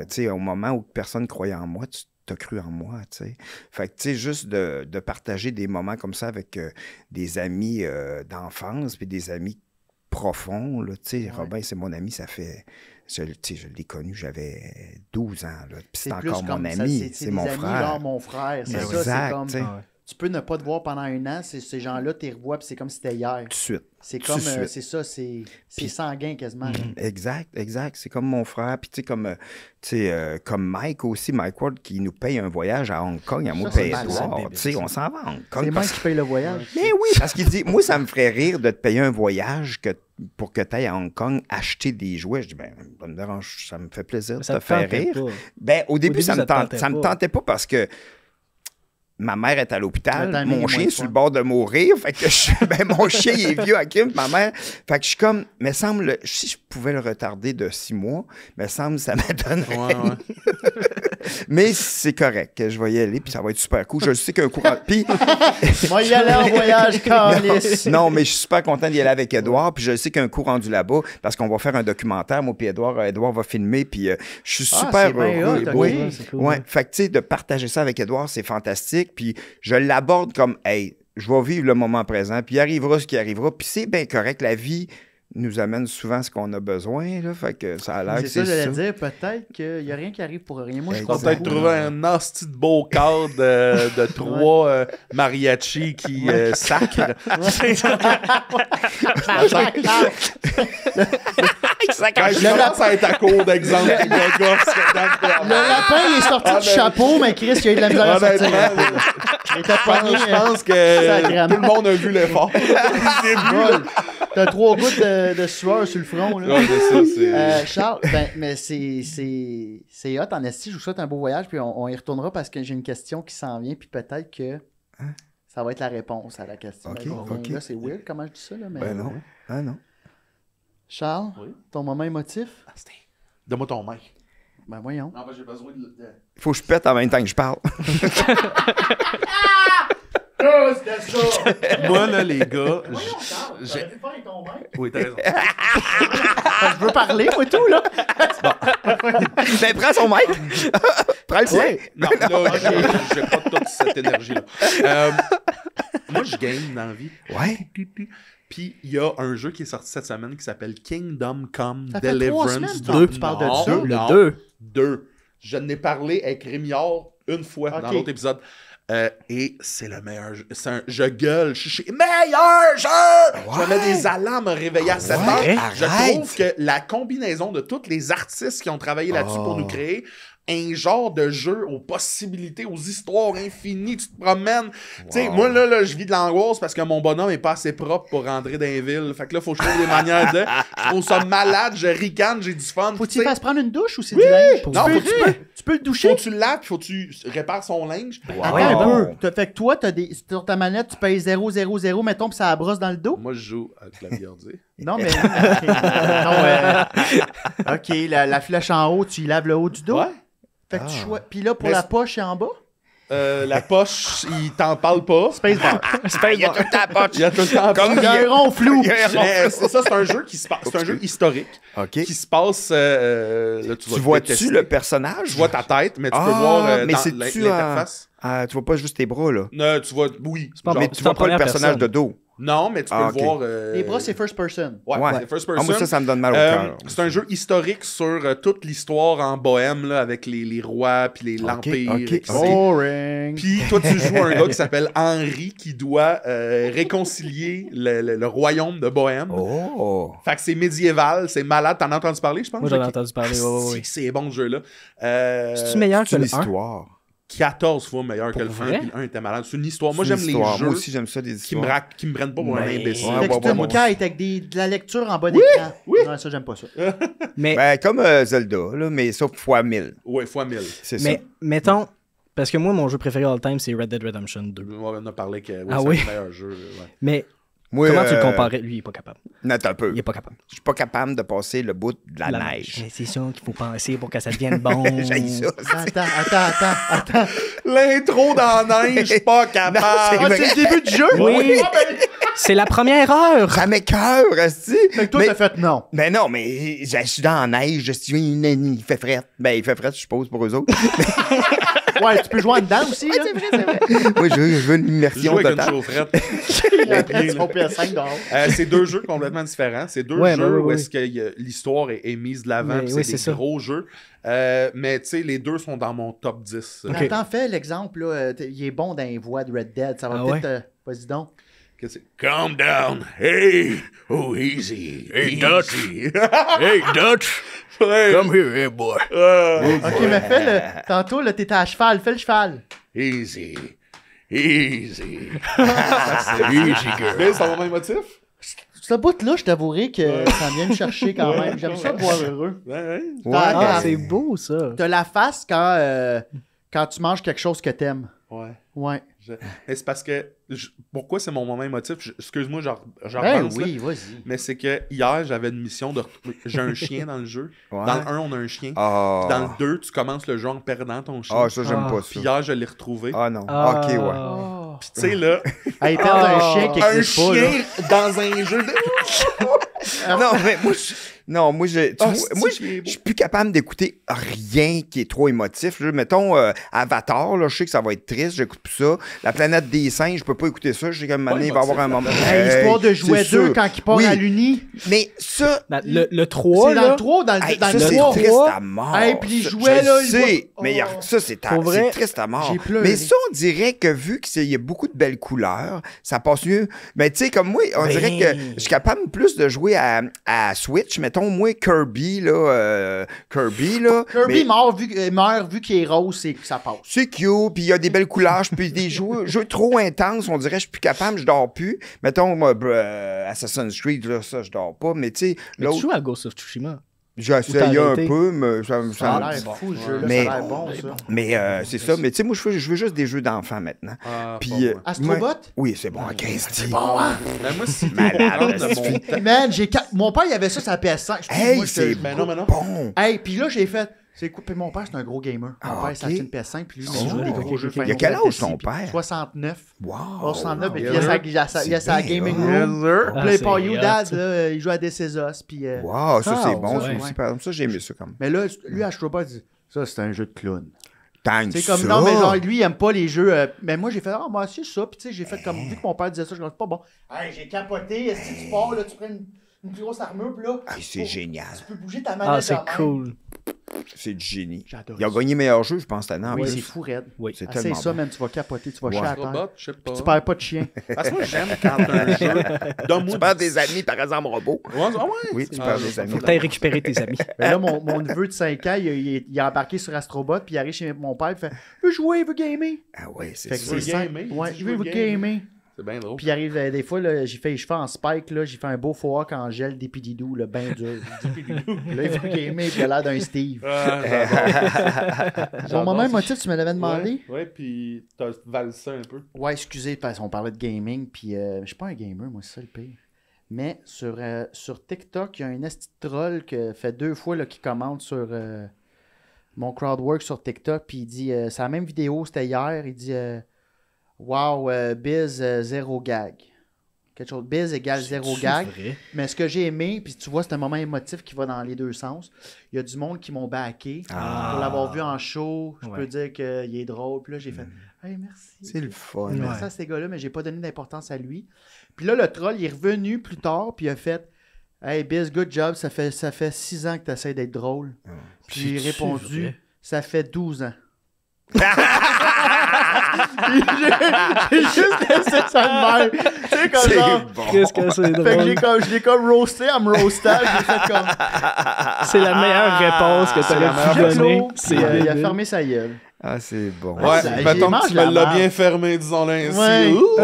sais, au moment où personne ne croyait en moi, tu t'as cru en moi, tu sais. Fait que, tu sais, juste de partager des moments comme ça avec des amis d'enfance, puis des amis profonds, là, tu sais. Robin, c'est mon ami, ça fait... Je l'ai connu, j'avais 12 ans, là. Puis c'est encore mon ami, c'est mon frère. Genre mon frère, c'est exact, ça, c'est comme... Tu peux ne pas te voir pendant 1 an, ces gens-là, tu les revois, puis c'est comme si c'était hier. Tout de suite. C'est comme, c'est ça, c'est sanguin quasiment. Exact. C'est comme mon frère. Puis, tu sais, comme Mike aussi, Mike Ward, qui nous paye un voyage à Hong Kong, à moi, paye Edouard. Tu sais, on s'en va à Hong Kong. C'est Mike qui paye le voyage. Mais oui, parce qu'il dit, moi, ça me ferait rire de te payer un voyage pour que tu ailles à Hong Kong acheter des jouets. Je dis, ben, ça me dérange, ça me fait plaisir de te faire rire. Pas. Ben, au début, ça me tentait pas parce que ma mère est à l'hôpital, mon chien est sur le bord de mourir, fait que mon chien il est vieux à Kim, ma mère, fait que je suis comme, me semble, si je pouvais le retarder de 6 mois, me semble ça m'étonnerait. Ouais. Mais c'est correct, je vais y aller, puis ça va être super cool. Je sais qu'un courant... Puis... Moi, y aller en voyage, câlisse. Non, mais je suis super content d'y aller avec Édouard, puis je sais qu'un coup rendu là-bas, parce qu'on va faire un documentaire, moi puis Édouard va filmer, puis je suis super heureux. Oui, cool. Ouais, fait que tu sais, de partager ça avec Édouard, c'est fantastique, puis je l'aborde comme, hey, je vais vivre le moment présent, puis il arrivera ce qui arrivera, puis c'est bien correct, la vie nous amène souvent ce qu'on a besoin, là, fait que ça a l'air que c'est ça. J'allais dire, peut-être qu'il n'y a rien qui arrive pour rien. Moi, je crois peut-être trouver un hostie de beau cadre de 3 mariachis qui sacrent. Je commence à être à court d'exemple. Le lapin, il est sorti du chapeau, mais Chris, il a eu de la misère à sortir. Je pense que tout le monde a vu l'effort. T'as 3 gouttes de sueur sur le front. Là. Ouais, c'est ça, Charles, mais c'est hot en esti. Je vous souhaite un beau voyage, puis on y retournera parce que j'ai une question qui s'en vient, puis peut-être que ça va être la réponse à la question. OK. Là, c'est weird comment je dis ça. Là, mais... Ben non. Ah non. Charles, ton moment émotif? Donne-moi ton mic. Ben voyons. Non, j'ai besoin de... Faut que je pète en même temps que je parle. C'était ça! Moi, là, les gars... Oui, t'as raison. Je veux parler, moi, tout, là. Ben, prends son mic. Prends le sien. Non, là, j'ai pas toute cette énergie-là. Moi, je game dans la vie. Ouais. Puis, il y a un jeu qui est sorti cette semaine qui s'appelle Kingdom Come ça fait 3 Deliverance semaines, 2. Tu parles de Non, ça? Le 2. Je n'ai parlé avec Rémi Hall une fois dans l'autre épisode. Et c'est le meilleur jeu. Je gueule. Je suis meilleur jeu! Ouais. Je mets des alarmes à me réveiller à 7 heures. Je trouve que la combinaison de tous les artistes qui ont travaillé là-dessus pour nous créer un genre de jeu aux possibilités, aux histoires infinies, tu te promènes. Tu sais, moi, là, je vis de l'angoisse parce que mon bonhomme est pas assez propre pour rentrer dans les villes. Fait que là, faut que je trouve des manières de... Je trouve ça malade, je ricane, j'ai du fun. Faut que tu fasses prendre une douche ou c'est du linge? Non, tu peux le doucher. Faut que tu le laves, faut que tu répares son linge. Attends un peu. Fait que toi, sur ta manette, tu payes 0,00, mettons, puis ça la brosse dans le dos. Moi, je joue à clavier ordi. Non, mais... OK, la flèche en haut, tu y laves le haut du dos? Ouais. Fait que tu choisis. Puis là, pour la poche, c'est en bas? La poche, il t'en parle pas. Spacebar. Il y a tout le temps la poche. Il y a tout le temps Comme Il y a un rond flou. Mais c'est un jeu qui se passe. C'est un jeu historique OK. qui se passe. Là, Tu vois-tu le personnage? Je vois ta tête, mais tu peux voir mais dans c'est-tu l'interface. Tu vois pas juste tes bras, là. Non, tu vois, oui. pas genre- Mais tu vois pas le personnage de dos. Non, mais tu peux Ah, le ok. voir. Les bras, c'est first person. Ouais, Ouais. c'est first Ah, person. moi, ça me donne mal au cœur. C'est un jeu historique sur toute l'histoire en Bohème, là, avec les rois puis l'Empire. ok. Puis Boring. Puis toi, tu joues un gars qui s'appelle Henri qui doit réconcilier le royaume de Bohème. Oh! Fait que c'est médiéval, c'est malade. T'en as entendu parler, je pense? Moi, j'en ai entendu parler. Ouais. C'est bon, ce jeu-là. C'est-tu meilleur que C'est une le 1? histoire. 14 fois meilleur que le 1, vrai? puis le 1 était malade. C'est une histoire. Moi, C'est une j'aime les histoire. jeux Moi aussi, j'aime ça, des qui me, histoires. qui me prennent pas pour un Mais- imbécile. Ouais, Fait que c'est une ouais. quête avec de la lecture en bas d'écran. oui. Non, ça, j'aime pas ça. Mais, Ben, comme Zelda, là, mais sauf fois 1000. Ouais, fois 1000. C'est ça. mais mettons, parce que moi, mon jeu préféré all time, c'est Red Dead Redemption 2. On en a parlé que Ah c'est oui? le meilleur jeu. Ouais. Mais Moi, comment tu le comparais? Lui, il est pas capable. Attends un peu. Il est pas capable. Je suis pas capable de passer le bout de la neige. Mais c'est ça qu'il faut penser pour que ça devienne bon. J'haïs ça. Attends. L'intro dans la neige, pas capable. Ah, c'est le début du jeu? Oui. Ah, ben, C'est la première heure. Ça m'écoeure, esti. Fait que toi, t'as fait non. Mais non, mais je suis dans la neige, il fait fret. Ben, il fait fret, je suppose, pour eux autres. Ouais, tu peux jouer en dedans aussi. là. c'est vrai. Moi, je veux une Je immersion joue avec une totale. chaufferette. Après, tu vas au PS5 dehors. C'est deux jeux complètement différents. C'est deux Ouais, jeux ouais, où ouais. est-ce que l'histoire est mise de l'avant. Mais puis oui, c'est c'est ça. des gros jeux. Mais tu sais, les deux sont dans mon top 10. Ok. Attends, fais l'exemple. Là, il est bon dans les voix de Red Dead. Ça va Ah peut-être... Vas-y donc. Qu'est-ce que c'est? Calm down. Hey. Oh, easy. Hey, easy. Dutch. Hey, Dutch. Ouais. Come here, hey, boy. OK, mais fais le... Tantôt, là, t'étais à cheval. Fais le cheval. Easy. Easy. Easy, girl. Mais c'est ton moment émotif? Ce bout-là, je t'avouerai que ça vient me chercher quand même. J'aime ça te voir heureux. Ouais. Ah, c'est beau, ça. T'as la face quand tu manges quelque chose que t'aimes. Ouais. Ouais. Mais c'est parce que... Pourquoi c'est mon moment émotif? Excuse-moi, genre Ben repense, là. oui, vas-y. Mais c'est que hier, j'avais une mission de... J'ai un chien dans le jeu. Ouais. Dans le 1, on a un chien. Ah. Dans le 2, tu commences le jeu en perdant ton chien. Ah, ça, j'aime Ah. pas Puis ça. hier, je l'ai retrouvé. Ah non. Ah. Ok, ouais. Oh. Puis tu sais, là, Hey, perdre un chien qui un existe pas, là. chien dans un jeu de... Non, mais moi, je Ah, moi, c'est beau. je suis plus capable d'écouter rien qui est trop émotif. Là. Mettons, Avatar, là, je sais que ça va être triste, j'écoute plus ça. La planète des singes, je peux pas écouter ça. Je sais qu'à un moment donné, il va y avoir un moment. Hey, histoire de jouer c'est deux sûr. quand il part Oui. à l'uni. Mais ça, Le 3, C'est dans là, le 3 dans hey, le, dans ça le c'est 3. triste à mort. Hey, puis les Ça, jouets, je là, le ils sais, voient- mais Oh. ça, c'est Pour vrai, c'est triste à mort. j'ai pleuré. Mais ça, on dirait que vu qu'il y a beaucoup de belles couleurs, ça passe mieux. Mais tu sais, comme moi, on dirait que je suis capable plus de jouer à Switch. Mettons, moi, Kirby, là. Kirby Kirby mais meurt vu qu'il est rose, c'est que ça passe. c'est cute, puis il y a des belles couleurs, puis des jeux trop intenses, on dirait que je suis plus capable, je dors plus. Mettons, moi, Assassin's Creed, là, ça, je dors pas, mais tu sais, mais tu l'autre, joues à Ghost of Tsushima. j'ai Ou essayé t'as un arrêté? peu, mais ça Ça a me... l'air fou, ce jeu-là. Mais- Ça a l'air bon, ça. Mais c'est ça, mais tu sais, moi, je veux juste des jeux d'enfants maintenant. Ah, Puis, pas moi. Astrobot? oui, c'est bon, Christy. Ben, moi, si Malade, de mon temps... Man, mon père, il avait ça sur la PS5. Je trouve, Hey, moi, je c'est te- Ben non, mais non. bon. Hey, puis là, j'ai fait... C'est quoi? Puis mon père, c'est un gros gamer. Mon Ah, père, s'est ok. acheté une PS5, puis lui, Oh, il joue des gros ok, jeux. ok. Final Il a quel âge, Fantasy, ton puis père? 69. Wow. 69, puis il Yes, a sir. il a sa C'est bien, gaming hein? room. Ah, Play c'est for You hot, Dad, ça. là, il joue à This Is Us, puis... Wow, ça, c'est Ah, bon, ça ouais. aussi, par exemple. Ça, j'ai aimé ça, comme. Mais là, lui, Astrobot, il dit, ça, c'est un jeu de clown. Tank C'est comme, ça. non, mais genre, lui, il aime pas les jeux. Mais moi, j'ai fait, ah, moi aussi, ça. Puis, tu sais, j'ai fait comme, vu que mon père disait ça, je me dis, pas bon. Hey, j'ai capoté. Est-ce que tu pars, là, tu prends une plus grosse armure, puis là, Ah, c'est génial. tu peux bouger ta manette. Ah, c'est de même. cool. C'est du génie. J'adore Il a ça. gagné meilleur jeu, je pense, cette année, en Oui, plus. c'est fou, raide. Oui. C'est Essaye tellement ça, bon. man, tu vas capoter, tu vas Ouais. chier à terre. Robot, je sais pas. Tu perds pas de chien. Parce que moi, j'aime quand un jeu... Donne-moi Tu perds des amis, par exemple, robot. Ouais, ah ouais? Oui, tu Ah, perds je des sais amis. Faut que t'ailles récupérer tes amis. Mais là, mon neveu de 5 ans, il est embarqué sur Astrobot, puis il arrive chez mon père, il fait, il veut jouer, il veut gamer. Ah ouais, c'est Fait que ça. c'est veut simple. gamer, il Ouais, dit, il je veut veux gamer. C'est bien drôle. Puis il arrive des fois, là, j'ai fait les cheveux en spike, là, j'ai fait un beau foie en gel d'épididou, là, ben dur. Puis là, il veut gamer, puis il a l'air d'un Steve. Ah, j'adore. Son moment émotif, tu me l'avais demandé? Ouais, puis t'as valsé un peu. Ouais, excusez, parce qu'on parlait de gaming, puis je suis pas un gamer, moi, c'est ça le pire. Mais sur TikTok, il y a un esti de troll qui fait 2 fois là, qui commente sur mon crowd work sur TikTok, puis il dit, c'est la même vidéo, c'était hier, il dit, wow, Biz, zéro gag. Quelque chose, Biz égale zéro gag. Vrai? Mais ce que j'ai aimé, puis tu vois, c'est un moment émotif qui va dans les deux sens. Il y a du monde qui m'ont backé. Pour l'avoir vu en show, je peux dire qu'il est drôle. Puis là, j'ai fait, hey, merci. C'est le fun. Merci à ces gars-là, mais j'ai pas donné d'importance à lui. Puis là, le troll, il est revenu plus tard, puis il a fait, hey, Biz, good job, ça fait 6 ans que tu essaies d'être drôle. Puis j'ai répondu, vrai? ça fait 12 ans. j'ai juste laissé ça de même. Tu sais, comme genre. Bon. Qu'est-ce que c'est drôle? Fait que je l'ai comme roasté en me roastant. J'ai fait comme. C'est la meilleure réponse que tu aurais pu donner. Puis, il a débile. fermé sa gueule. Ah, c'est bon. Ouais, J'ai mettons mangé que tu la me l'as merde. bien fermé, disons-le ainsi. Ouais. Ouh!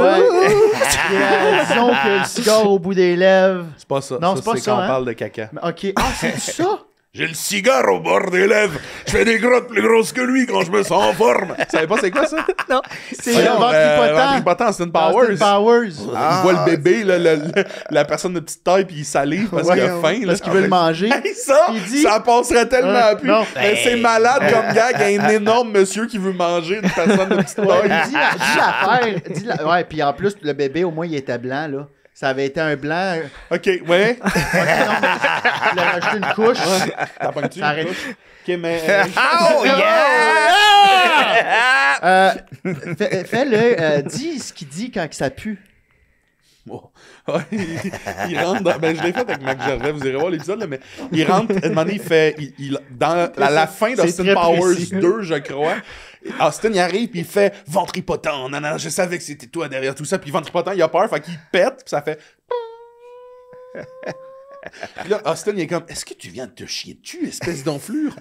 Disons que le cigare au bout des lèvres. C'est pas ça. Non, Ça, c'est pas ça, quand hein. on parle de caca. Ok. Ah, c'est ça? J'ai le cigare au bord des lèvres. Je fais des grottes plus grosses que lui quand je me sens en forme. Tu savais pas c'est quoi ça? Non. C'est le ventripotent. Ventripotent, c'est une Powers. Austin Powers. Il voit le bébé, là, la personne de petite taille, puis il salive parce qu'il a faim. Parce qu'il veut le manger. Hey, ça, Il dit- ça passerait tellement plus. non. Mais c'est malade comme gag. Il y a un énorme monsieur qui veut manger une personne de petite Ouais, taille. dis l'affaire. Ouais, puis en plus, le bébé, au moins, il était blanc, là. Ça avait été un blanc. OK, ouais. Ok, non, mais il a rajouté une couche. T'as pas tu Ça arrête. OK, mais... Oh, Fais-le. Dis ce qu'il dit quand ça pue. Bon. Ouais, il rentre dans... Ben, je l'ai fait avec Mac Gervais, vous irez voir l'épisode, là, mais il rentre, à un moment donné, il fait... dans la fin d'Austin très Powers précis. 2, je crois, Austin, il arrive, puis il fait « Ventripotent, non, je savais que c'était toi derrière tout ça. » Puis Ventripotent, il a peur, fait qu'il pète, puis ça fait... Puis là, Austin, il est comme « Est-ce que tu viens de te chier dessus, espèce d'enflure? »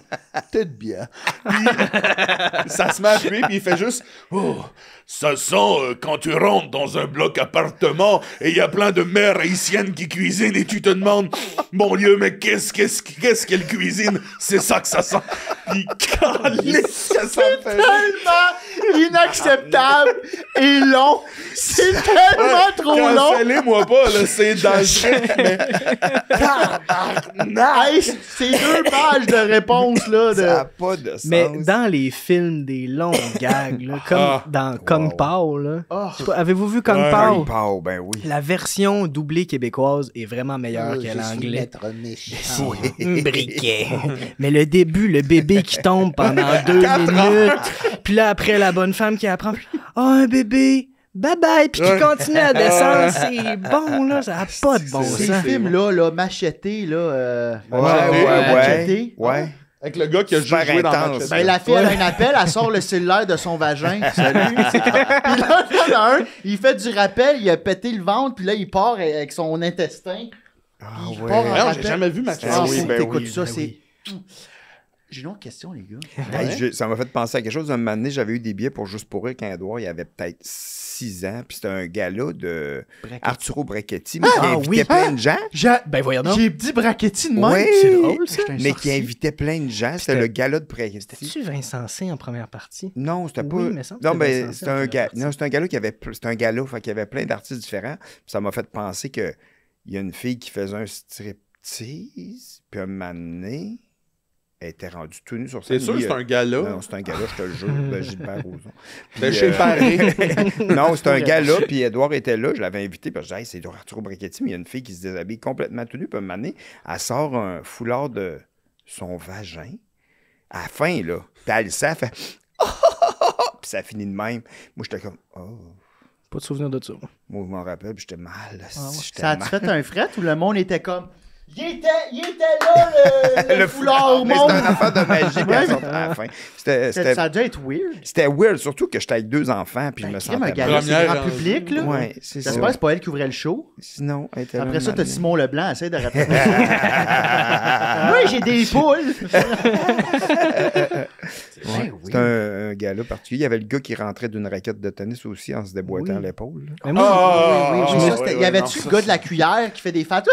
Peut-être bien. Puis ça se met à puer, puis il fait juste « Oh, Ça sent quand tu rentres dans un bloc appartement et il y a plein de mères haïtiennes qui cuisinent et tu te demandes mon Dieu, mais qu'est-ce qu'elle cuisine? C'est ça que ça sent. puis calisse que ça me fait. Tellement inacceptable et long. C'est tellement trop long. Cancellez-moi pas, là, c'est dans le script, mais... Hey, c'est 2 pages de réponse, là. Ça n'a De... pas de sens. Mais dans les films, des longs gags, là, comme dans Kung Pao, là. Oh. Je sais pas, avez-vous vu Kung Ouais. Pao? Kung Pao, ben oui. La version doublée québécoise est vraiment meilleure que l'anglais. Briquet. Mais le début, le bébé qui tombe pendant 2 minutes. Puis là, après, la bonne femme qui apprend. Oh, un bébé. Bye bye. Puis qui continue à descendre. C'est bon, là. Ça n'a pas de bon Ces sens. films-là, là, machetés, là. Ouais. Avec le gars qui a Super juste joué dans intense. Manchester. Ben, la fille, elle a un appel, elle sort le cellulaire de son vagin. Salut. Puis là, il y en a un, il fait du rappel, il a pété le ventre, puis là, il part avec son intestin. Ah Il ouais. part en Non, rappel. j'ai jamais vu Mathieu. Ah, oui, faut ben que t'écoutes oui, ça, ben c'est... J'ai une autre question, les gars. Hey, ça m'a fait penser à quelque chose. Un moment donné, j'avais eu des billets pour Juste pour rire quand Edouard, il avait peut-être 6 ans. Puis c'était un gala de Arturo Brachetti, mais qui invitait oui. plein de gens. Ben voyons donc. J'ai dit Brachetti de même. Oui. C'est drôle, ça. J'étais un Mais qui sorcier. invitait plein de gens. C'était C'était- le gala de Brachetti. C'était-tu Vincent C en première partie? Non, c'était pas. Oui, mais ça me non, semble que mais Vincent c'était C en un première gala. partie. Non, c'était un gala qui avait. C'était un gala, fait qu'il y avait plein d'artistes différents. Puis ça m'a fait penser que il y a une fille qui faisait un striptease, puis un moment donné, elle était rendue tout nue sur scène. C'est sûr que Lui, c'est un gars-là. Non, c'est un gala, je te le jure, de Gilbert Rozon. C'était Puis, chez le Paris. Non, c'était un gala, puis Edouard était là, je l'avais invité, parce que je disais, hey, c'est Arturo Brachetti, mais il y a une fille qui se déshabille complètement tout nue, puis un moment donné, elle sort un foulard de son vagin, à la fin, là, puis elle le sait, elle fait puis ça finit de même. Moi, j'étais comme, oh. Pas de souvenir de ça. Moi, je m'en rappelle, puis j'étais mal. J'étais Ça a-tu mal. fait un fret ou le monde était comme... Il était là, le foulard au Mais monde. c'était une affaire de magie, puis elle Ouais. sortait à la fin. C'était- Ça C'était a dû être weird. c'était weird, surtout que j'étais avec 2 enfants, puis je me Crème, un sentais gala, mal. c'est Première grand rangée. public, là. Ouais, c'est ça. J'espère que c'est pas elle qui ouvrait le show. Sinon, elle était là Après ça, un t'as moment Simon Leblanc, essaie de rattraper. Moi, j'ai des poules. Ouais, c'était un gars-là particulier. Il y avait le gars qui rentrait d'une raquette de tennis aussi en se déboîtant Oui. l'épaule. là. Mais moi, Oui, Ah, ça, ouais, c'était- ouais, il y avait-tu non, le ça, gars de la cuillère qui fait des fats? Puis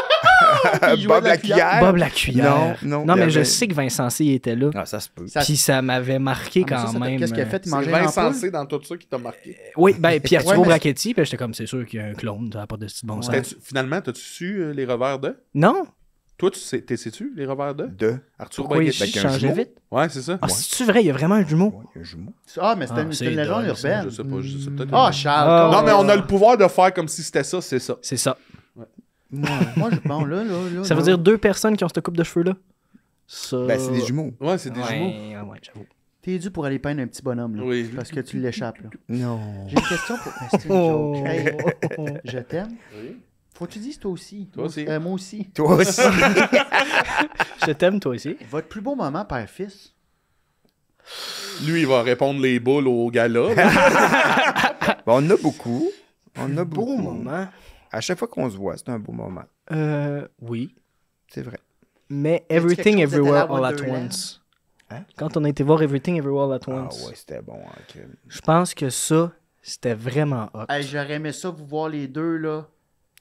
il jouait Bob de la cuillère. Bob la cuillère. Non, mais il y je avait- sais que Vincent C était là. Ah, ça se peut. Ça- Puis ça m'avait marqué Ah, mais quand ça, même. Qu'est-ce qu'il a fait? Il C'est mangeait Vincent l'ampoule? C dans tout ça qui t'a marqué. Oui, ben, puis Arturo Ouais, mais- Brachetti, puis j'étais comme, c'est sûr qu'il y a un clone, ça n'a pas de petit bon sens. Finalement, t'as-tu su les revers de? Non, Toi, t'es sais-tu les revers de? Arthur Pourquoi il Baguette. changeait vite? Ouais, c'est ça. Ah, c'est-tu vrai? Il y a vraiment un jumeau? Ouais, il y a un jumeau. Ah, mais c'était une légende urbaine. Je sais pas, peut-être. Ah, Charles. Non, mais on a le pouvoir de faire comme si c'était ça, c'est ça. C'est ça. Moi, bon, là. Ça veut dire 2 personnes qui ont cette coupe de cheveux-là? Ça... Ben, c'est des jumeaux. Ouais, c'est des jumeaux. Ouais, j'avoue. T'es dû pour aller peindre un petit bonhomme, là. Oui. Parce que tu l'échappes, là. Non. J'ai une question pour... C'est une joke. Hey, je t'aime. Oui. Faut que tu dises toi aussi. Toi aussi. Moi aussi. Toi aussi. Je t'aime, toi aussi. Votre plus beau moment, père-fils? Lui, il va répondre les boules au gala. Ben, on en a beaucoup. On a Beau beaucoup. moment. À chaque fois qu'on se voit, c'est un beau moment. Oui. C'est vrai. Mais Y a-t-il quelque Everything chose Everywhere d'être à la All at Wonderland? Once. Hein? Quand on a été voir Everything Everywhere All at Ah Once, ouais, c'était bon. Hein, je pense que ça, c'était vraiment hot. Hey, j'aurais aimé ça vous voir les deux, là,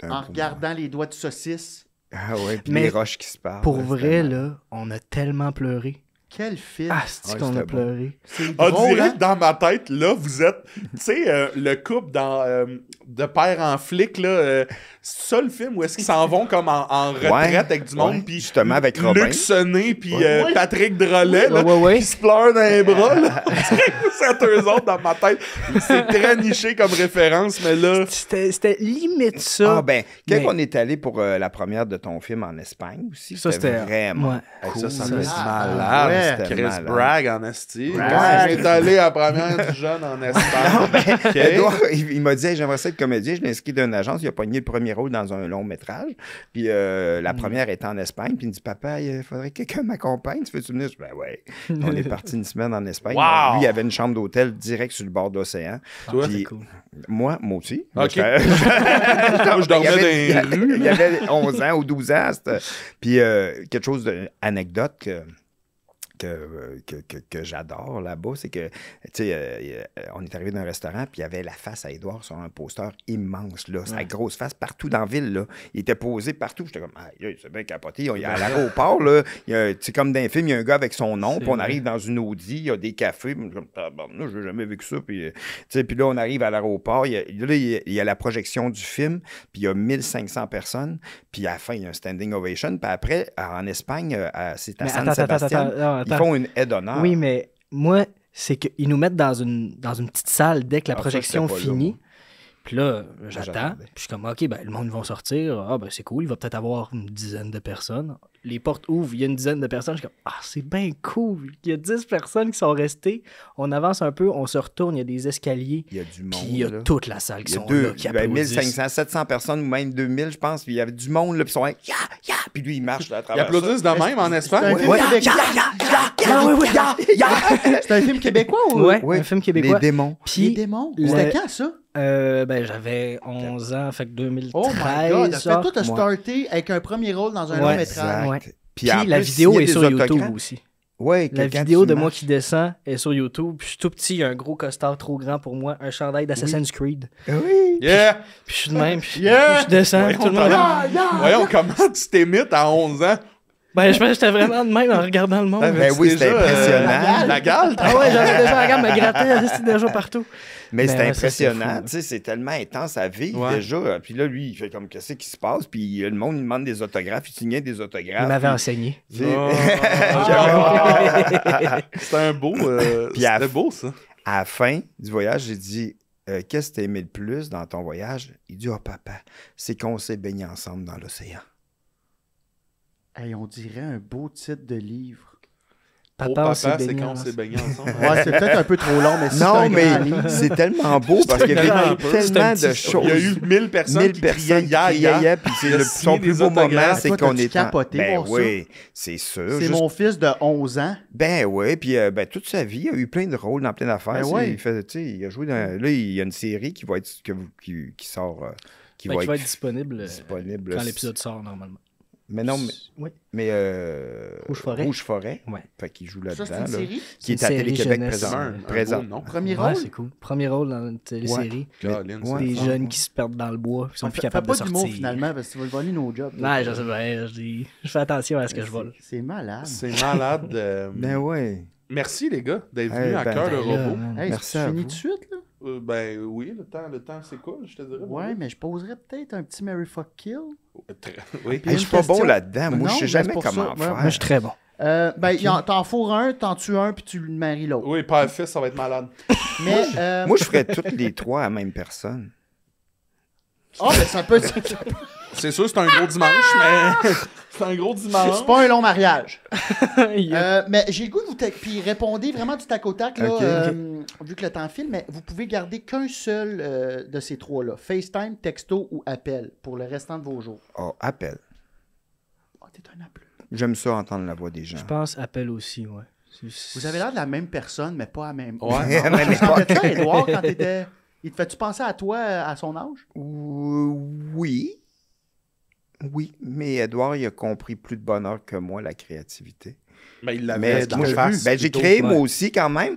un en beau regardant les doigts de saucisse. moment. Ah ouais, puis Mais les roches qui se parlent. Pour là, vrai, c'était là, on a tellement pleuré. Quel film. Ah, c'est Ouais, qu'on a c'était bon. pleuré. C'est On drôle, dirait hein? que dans ma tête, là, vous êtes, tu sais, le couple dans de père en flic, là, c'est ça le film où est-ce qu'ils s'en vont comme en retraite Ouais, avec du monde, ouais, puis justement avec Robin. Luc Sonnet, puis Ouais. Patrick Drolet, là, Ouais. qui se pleurent dans les bras, là. C'est eux autres dans ma tête. C'est très niché comme référence, mais là... C'était limite ça. Ah ben, quand Mais- on est allé pour la première de ton film en Espagne aussi, Ça, c'était c'était- vraiment ouais. cool. Ça ça, doit c'est être malade. malade. Ouais. C'était Chris malade. Bragg en esti. Bragg. Quand on est allé à la première du jeune en Espagne. OK. Edouard, il m'a dit hey, j'aimerais ça être comédien. Je l'ai inscrit d'une agence. Il a pogné le premier rôle dans un long métrage. Puis la première était en Espagne. Puis il me dit papa, il faudrait que quelqu'un m'accompagne. Tu veux-tu venir? Je dis ben ouais. On est parti une semaine en Espagne. Wow! Lui, il avait une chambre d'hôtel direct sur le bord de l'océan. Toi? Puis C'est cool. moi aussi. OK. Moi, Moi, je dormais dans les il rues. y avait 11 ans ou 12 ans. Puis quelque chose d'anecdote que j'adore là-bas, c'est que, tu sais, on est arrivé dans un restaurant, puis il y avait la face à Édouard sur un poster immense, là, sa grosse face partout dans la ville, là. Il était posé partout. J'étais comme, c'est bien capoté. Il y a à l'aéroport, là, tu sais, comme dans un film, il y a un gars avec son nom, puis on arrive dans une Audi, il y a des cafés, puis je suis comme, je n'ai jamais vécu ça, puis, tu sais, puis là, on arrive à l'aéroport, il y a la projection du film, puis il y a 1500 personnes, puis à la fin, il y a un standing ovation, puis après, en Espagne, c'est à Mais San attends, Sébastien. Ils font une aide d'honneur. Oui, mais moi, c'est qu'ils nous mettent dans une petite salle dès que la Ah, ça, projection j'étais pas là, finit. moi. Puis là, j'attends. j'attendais. Puis je suis comme, OK, ben, le monde va sortir. Ah, ben, c'est cool. Il va peut-être avoir une dizaine de personnes. Les portes ouvrent, il y a une dizaine de personnes. Je suis comme, ah, c'est bien cool. Il y a 10 personnes qui sont restées. On avance un peu, on se retourne, il y a des escaliers. Il y a du monde. Puis il y a là. toute la salle qui Il y a sont là, qui applaudissent. 1500, 700 personnes ou même 2000, je pense. Puis il y avait du monde, là, puis ils sont là, ya, ya. Puis lui, il marche là, à Ils travers. applaudissent de même en C'est un Espagne. film Ouais. québécois. Ouais. C'est un film québécois ou? Ouais, Oui, un film québécois. Les démons. Les Puis, démons. le- C'était quand, ça? ben, j'avais 11 ans, fait que 2013. Oh my God. ça. Fait, toi, t'as starté avec un premier rôle dans un Ouais, long métrage. Ouais. Puis Puis en la plus, vidéo signer est des sur YouTube autographes. aussi. Ouais, La que quand vidéo tu de moi marches- qui descend est sur YouTube. Puis je suis tout petit, il y a un gros costard trop grand pour moi, un chandail d'Assassin's Creed. Oui. Yeah! Puis je suis de même, puis Yeah! je descends. Voyons, Tout le monde... Voyons comment tu t'émites à 11 ans. Ben, je pense que j'étais vraiment de même en regardant le monde. Ben oui, c'était impressionnant. La gale, Ah ouais, j'avais déjà la gamme me grattait, c'était déjà partout. Mais Ben c'était ouais, ça, c'est impressionnant, fou. tu sais, c'est tellement intense à vivre Ouais. déjà. Puis là, lui, il fait comme qu'est-ce qui se passe, puis le monde il demande des autographes, il signait des autographes. Il m'avait puis, enseigné. tu sais, C'était un beau. Puis à- C'était beau, ça. à la fin du voyage, j'ai dit qu'est-ce que t'as aimé le plus dans ton voyage? Il dit papa, c'est qu'on s'est baigné ensemble dans l'océan. Hey, on dirait un beau titre de livre. Oh, Papa, on s'est c'est baigné quand on s'est ensemble. baigné ensemble. Ouais, c'est peut-être un peu trop long, mais si c'est Non, un mais grand livre. c'est tellement beau parce qu'il y Vraiment avait peu. tellement C'est un de petit- choses. Il y a eu 1000 personnes 1000 qui personnes criaient qui ya, criaient, puis Il a son signé plus des beau moment, autographes. c'est Toi, qu'on t'as-tu est en... capoté Ben voir ça? oui, c'est sûr. C'est Juste- mon fils de 11 ans. Ben oui, puis ben, toute sa vie, il a eu plein de rôles dans plein d'affaires. Ben C'est- ouais. Il fait, tu sais, il a joué dans... Là, il y a une série qui va être... qui sort... qui Ben, va qui va être être disponible disponible. quand l'épisode sort normalement. Mais non, Oui. mais Rouge-Forêt. Rouge-Forêt. Ouais. Fait qu'il joue Ça, là-dedans. c'est une là, série? qui est C'est à une série Télé-Québec jeunesse. présent. Un beau nom. Premier Ouais, rôle? c'est cool. Premier rôle dans une télésérie. Colin, Ouais. Des c'est jeunes qui se perdent dans le bois, qui sont plus capables de Fais pas d'humour, sortir. finalement, parce que tu vas voler nos jobs. Ouais, je sais bien. Je fais attention à ce que je vole. C'est malade. C'est malade. Ben oui. Merci, les gars, d'être Hey, venus à ben, Cœur de ben là, Robot. man. Hey, Merci tu à finis vous. tout de suite, là? Ben oui, le temps s'écoule, je te dirais. Ouais, mais je poserais peut-être un petit Mary Fuck Kill. Oui. Je suis pas bon là-dedans. Moi, je sais jamais comment faire. Moi, je suis très bon. T'en fourres un, t'en tues un, puis tu le maries l'autre. Oui, père-fils, ça va être malade. Mais, Moi, je ferais toutes les trois à la même personne. ben ça peut... C'est sûr, c'est un gros dimanche, mais... c'est un gros dimanche. C'est pas un long mariage. Mais j'ai le goût de vous... Puis répondez vraiment du tac au tac, là, vu que le temps file, mais vous pouvez garder qu'un seul de ces trois-là. FaceTime, texto ou appel pour le restant de vos jours. Oh, appel. Oh, t'es un appel. J'aime ça entendre la voix des gens. Je pense appel aussi, ouais. Vous avez l'air de la même personne, mais pas la même. Ouais, non, mais Ça fait ça, Édouard, quand t'étais... Il te fait-tu penser à toi à son âge? Oui. Oui, mais Edouard, il a compris plus de bonheur que moi, la créativité. Mais il l'avait Mais dans moi, la face. j'ai créé moi aussi quand même,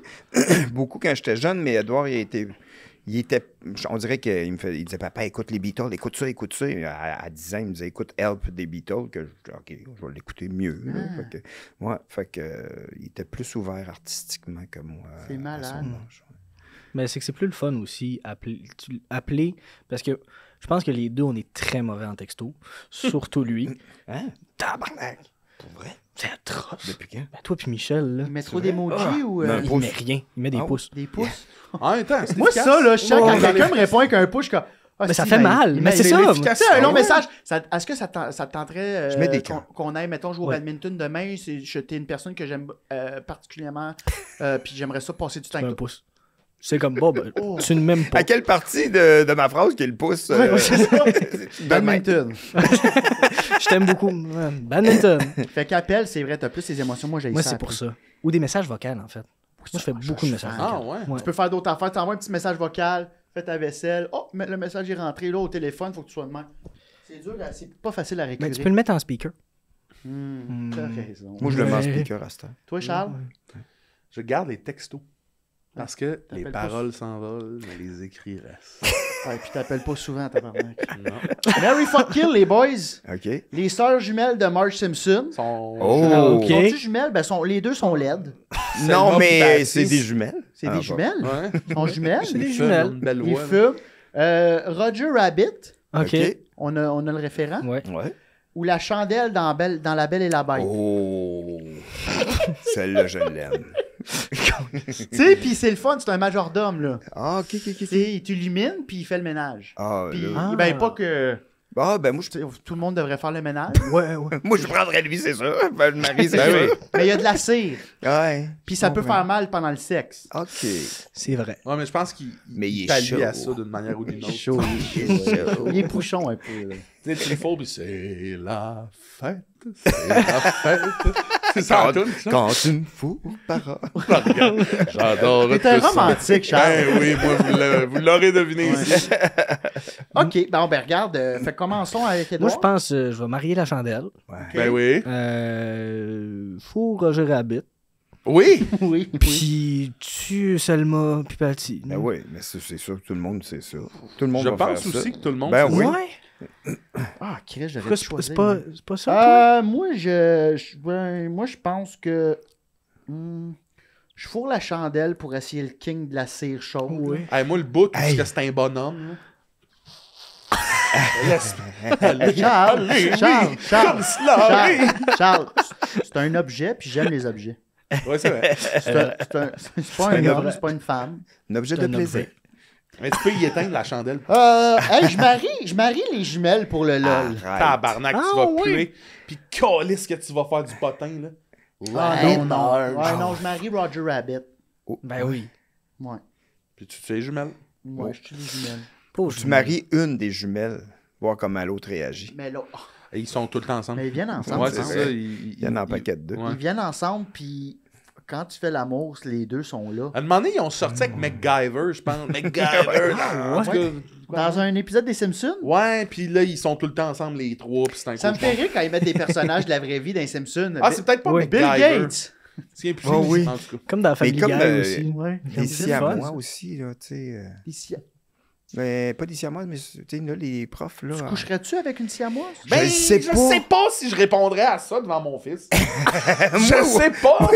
beaucoup quand j'étais jeune, mais Edouard, il était, on dirait qu'il disait, papa, écoute les Beatles, écoute ça. À 10 ans, il me disait, écoute Help des Beatles, que OK, je vais l'écouter mieux. Fait que, il était plus ouvert artistiquement que moi. C'est malade. Mais c'est que c'est plus le fun aussi, appeler, parce que je pense que les deux, on est très mauvais en texto, surtout lui. Hein? Tabarnak! Pour vrai? C'est atroce. Depuis quand? Ben, toi puis Michel, là. Il met trop d'emojis ou... Non. Il met rien, il met des pouces. Des pouces? En même temps, c'est Moi, efficace. ça, là, je sens quand dans quelqu'un les- me répond avec un push, comme... Ah, Mais ça si, fait mal. il Mais met- c'est il ça. est mais- efficace. Tu sais, un long Ouais. message. Est-ce que ça te tenterait Je mets des cœurs. qu'on aille, mettons, jouer au Ouais. badminton demain? T'es une personne que j'aime particulièrement, puis j'aimerais ça passer du temps Un avec toi. pouce. C'est comme, bon, ben, Oh. tu ne m'aimes pas. À quelle partie de ma phrase qu'il pousse? C'est ça. de Badminton. Je t'aime beaucoup. Ouais, badminton. Fait qu'appel, c'est vrai, t'as plus les émotions. Moi, j'ai Moi, ça. c'est pour ça. Ou des messages vocaux, en fait. Moi, je fais beaucoup de messages Ah, vocaux. ouais. Ouais. Tu peux faire d'autres affaires. Tu envoies un petit message vocal, fais ta vaisselle. Oh, mais le message est rentré. Là, au téléphone, faut que tu sois de même. C'est dur, c'est pas facile à Mais récupérer. tu peux le mettre en speaker. T'as raison. Moi, je le mets en Ouais. speaker à ce temps. Toi, Charles? Je garde les textos. Parce que les T'appelles paroles s'envolent, mais les écrits restent. Ouais, puis t'appelles pas souvent, tabarnak. Non. Mary fuck kill, les boys. OK. Les sœurs jumelles de Marge Simpson. Sont... Oh! Ok. Sont-tu jumelles? Ben, les deux sont laides. Non, Selma mais Baptiste. c'est des jumelles. C'est Ah, des bon. jumelles. Ouais. Ils sont jumelles. C'est des Ils jumelles. fument, une belle Ils voix, là. fument. Roger Rabbit. OK. On a le référent. Ouais. Ouais. Ou la chandelle dans La Belle et la Bête. Oh! Celle-là, je l'aime. Tu sais, puis c'est le fun, c'est un majordome, là. Ah, OK. Tu sais, il t'illumine, puis il fait le ménage. Ah, Puis, là. Ah. ben, pas que Ben, moi, tu sais, tout le monde devrait faire le ménage. Ouais, ouais. moi, je prendrais lui, c'est sûr. Ben, le mari, c'est Ben sûr. Mais il y a de la cire. Ouais. Puis ça peut Ouais. faire mal pendant le sexe. OK. C'est vrai. Ouais, mais je pense qu'il Mais il est pallie chaud. à ça d'une manière ou d'une autre. Chaud. Il est pouchon un peu, là. Tu sais, tu le fous, puis c'est la fête, c'est la fête. C'est ça, la toune, ça? Quand tu me fous, parole. J'adore T'es un tout ça. romantique, Charles. Ben oui, moi, vous l'aurez deviné ici. OK, ben regarde, fait commençons avec Moi, Edouard. je pense je vais marier la chandelle. Ben oui. Fou Roger Rabbit. Oui! Oui. Puis tu Selma puis Patty. Ben oui, mais c'est sûr que tout le monde sait ça. Tout le monde Je va pense faire ça. aussi que tout le monde Ben sait oui. ça. Ouais. Ah, Chris, j'aurais Pourquoi dû c'est choisir. pas, c'est pas ça, toi? Moi, moi, je pense que je fourre la chandelle pour essayer le king de la cire chaude. Oui. Hey, moi, le bout, parce Hey. que c'est un bonhomme. Charles, Charles, Larry. Charles, c'est un objet, puis j'aime les objets. Ouais, c'est vrai. C'est pas un homme, c'est pas une femme. Un objet C'est de un plaisir. objet. Mais tu peux y éteindre la chandelle. Hey, je marie les jumelles pour le LOL. Tabarnak, tu Ah, vas oui. puer. Puis calisse que tu vas faire du potin, là. Ah non. Ouais, non, je marie Roger Rabbit. Ben oui. Ouais. Puis tu sais, jumelle. Ouais, je tue les jumelles. Pauvre Tu jumelle. maries une des jumelles, voir comment l'autre réagit. Mais là, Et ils sont tout le temps ensemble. mais ils viennent ensemble. Ouais, c'est ensemble. ça. Il y en a en paquet de deux. Ouais. Ils viennent ensemble, puis quand tu fais l'amour, les deux sont là. À un moment donné, ils ont sorti avec MacGyver, je pense. MacGyver. Ah, en tout cas, Dans un épisode des Simpsons, ouais, puis là, ils sont tout le temps ensemble, les trois. Puis c'est un ça me fait cauchemar. rire quand ils mettent des personnages de la vraie vie dans les Simpsons. Ah, c'est peut-être pas Oui. Bill MacGyver. Gates. C'est plus Oh, oui. en tout cas. Comme dans Family comme, Guy aussi. Ouais. D'ici C'est à fun, moi ça. aussi, là, tu sais. Ici. Mais pas d'ici à moi, mais tu sais, là, les profs, là. Tu coucherais-tu avec une siamoise? Je sais pas. si je répondrais à ça devant mon fils. Moi, je sais pas.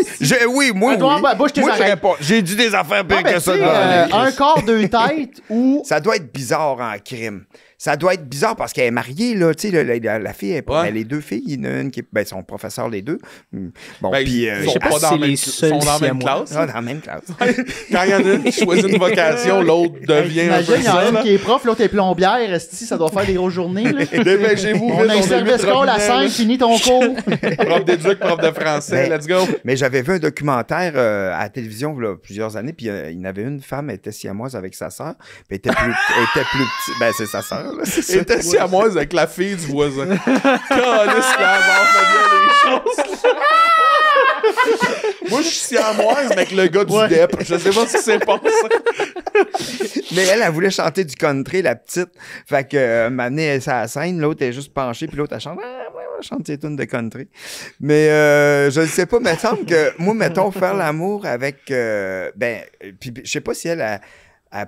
Oui, moi, Edouard, oui. ben, bouge tes Moi, je oreilles. réponds. J'ai dit des affaires pires Ah, ben, que ça. tu sais, dans la vie. un corps, deux têtes ou. Ça doit être bizarre en crime. ça doit être bizarre parce qu'elle est mariée, là. Tu sais, la fille, elle les deux filles. Il y en a une qui est. Son professeur, les deux. Bon, puis. Ils sont pas dans la même classe. Dans la même classe. Quand il y en a une qui choisit une vocation, l'autre devient. Imagine, il y en a une qui est prof, l'autre est plombière. Ça doit faire des grosses journées. Dépêchez-vous. On a un service call à 5, fini ton cours. Prof d'éduc, prof de français, let's go. Mais j'avais vu un documentaire à la télévision il y a plusieurs années, puis il y en avait une femme, elle était siamoise avec sa sœur, puis elle était plus petite. Ben, c'est sa sœur, là. Elle était siamoise avec la fille du voisin. Calisse la mort, fait bien les choses. Moi, je suis siamoise, mais avec le gars du DEP. Je sais pas ce qui s'est passé. Mais elle voulait chanter du country, la petite. Fait que, m'amener à la scène, l'autre est juste penchée, puis l'autre, elle chante. Elle chante ses tunes de country. Mais je ne sais pas, mais il me semble que moi, mettons, faire l'amour avec. Puis je sais pas si elle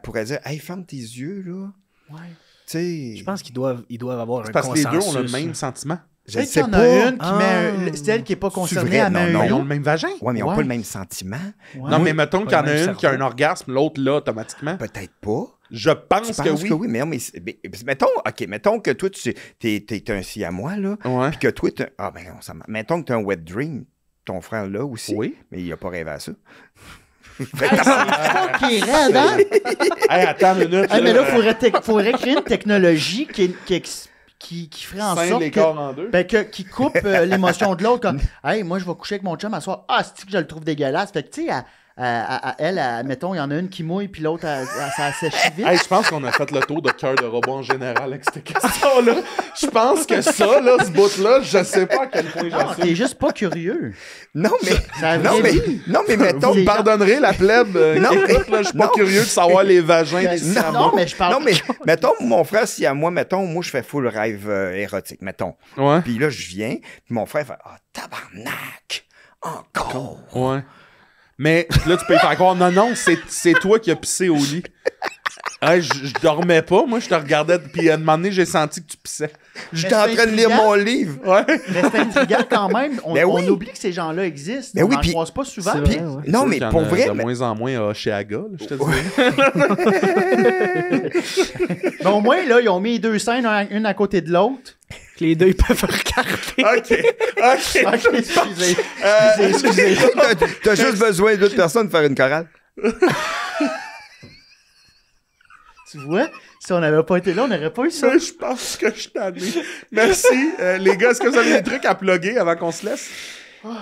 pourrait dire, hey, ferme tes yeux, là. Ouais. Tu sais. Je pense qu'ils doivent avoir un parce que les deux ont le consensus, même sentiment. Je sais qu'il y en pas. a une qui met. C'est elle qui n'est pas concernée, vrai? elle met Non, un Ils ont oui. le même vagin. Ouais, mais ils n'ont pas le même sentiment. Ouais. Non, mais mettons qu'il y en Pas a le une même qui a un cerveau. orgasme, l'autre là, automatiquement. Peut-être pas. Je pense Tu que penses oui. que oui, mais mettons que toi, t'es un siamois, là, Ouais. puis que toi, mettons que t'as un wet dream, ton frère là aussi, Oui. mais il a pas rêvé à ça. C'est qui est raide, hein? Hey, attends une minute. Mais là, il faudrait créer une technologie qui ferait en Scinde sorte les corps en deux. qui coupe l'émotion de l'autre. Comme, hey, moi, je vais coucher avec mon chum à soir. Ah, c'est que je le trouve dégueulasse. Fait que, tu sais, elle, mettons, il y en a une qui mouille, puis l'autre, ça sèche vite. Hey, je pense qu'on a fait le tour de cœur de robot en général avec cette question-là. Je pense que ça, là, ce bout-là, je sais pas à quel point Non, j'assume. t'es juste pas curieux. Non, mais Ça non, vient mais dit. non, mais mettons. Vous me pardonnerez la plèbe. Non, Écoute, là, je suis pas non. curieux de savoir les vagins des Non, siamois. mais je parle. Non, mais mettons, mon frère, si à moi, moi, je fais full rêve érotique, mettons. Ouais. Puis là, je viens, puis mon frère fait tabarnak! Encore! Ouais. Mais là, tu peux y faire croire, non, c'est toi qui as pissé au lit. Hey, je dormais pas, moi, je te regardais, puis à un moment donné, j'ai senti que tu pissais. J'étais en train de lire mon livre! Ouais. Mais c'est intriguant quand même. On, Ben oui. on oublie que ces gens-là existent. Ben on oui, n'en puis- croise pas souvent. C'est Puis- vrai, ouais. Non, mais Il y en pour a vrai, de moins en moins chez Aga, là, je te dis. Mais au moins, là, ils ont mis les deux scènes, une à côté de l'autre. Les deux, ils peuvent regarder. OK. Ok, excusez. t'as juste besoin d'autres personnes pour faire une chorale. Tu vois, si on n'avait pas été là, on n'aurait pas eu ça. Mais je pense que je t'en ai. Merci. Les gars, est-ce que vous avez des trucs à plugger avant qu'on se laisse?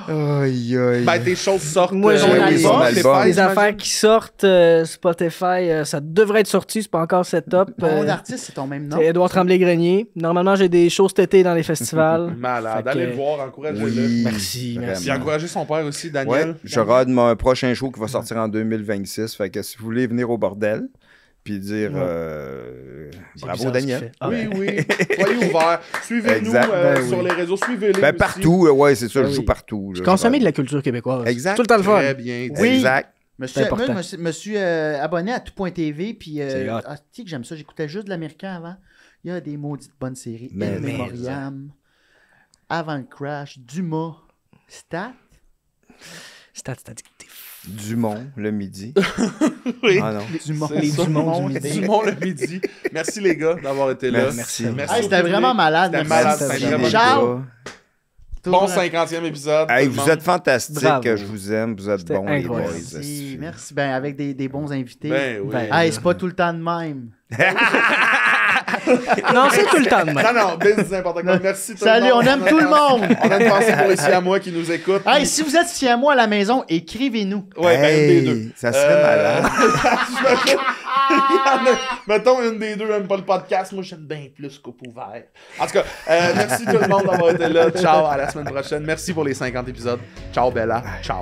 Aïe, aïe. Ben, tes choses sortent. Moi, j'ai son oui, album, son album. Les affaires qui sortent, Spotify, ça devrait être sorti, c'est pas encore set-up. Mon artiste, c'est ton même nom. C'est Édouard Tremblay-Grenier. Normalement, j'ai des shows cet été dans les festivals. Malade. Fait Allez que- le voir, encouragez-le. Oui, Merci, vraiment. merci. Puis encouragez son père aussi, Ouais, Daniel. je rade mon prochain show qui va sortir en 2026. Fait que si vous voulez venir au bordel, puis dire bravo bizarre ce qu'il Daniel. fait. Ah, Oui, oui. Soyez ouverts. Suivez-nous Exact. Ben sur oui. les réseaux. Suivez-les. Ben aussi. partout, ouais, c'est ça, Ben je joue oui. partout. là. Consommer de la culture québécoise. Exact. Tout le temps le fun. Très bien. Oui. Exact. Monsieur, C'est important. moi, je me suis abonné à tout.tv, puis C'est hot. tu sais que j'aime ça, j'écoutais juste de l'américain avant. Il y a des maudites bonnes séries. Mais In Memoriam, Avant le Crash, Dumas, Stat. C'est addictif. Dumont, le midi. Oui. Ah non. Dumont. C'est Les ça. Dumont du midi. Dumont le midi. Merci les gars d'avoir été là. Merci. Hey, c'était vraiment malade. C'était merci. malade. C'était C'était vraiment vraiment Ciao. bon 50e épisode. Hey, tout le vous monde. êtes fantastiques, Bravo. je vous aime, vous êtes C'était bons les boys. incroyable. Merci, merci. Ben, avec des bons invités. Ben oui. Ben, Hey, c'est pas tout le temps de même. Non, c'est tout le temps de même. Non, business n'importe quoi. Merci tout Salut, le on monde. aime tout le monde. On a une pensée pour les Siamois qui nous écoutent. Hey, si vous êtes chez moi à la maison, écrivez-nous. Ouais, ben une des deux. Ça serait malade. Mettons, une des deux aime pas le podcast. Moi, j'aime bien plus qu'au ouvert. En tout cas, merci tout le monde d'avoir été là. Ciao, à la semaine prochaine. Merci pour les 50 épisodes. Ciao, Bella. Ciao.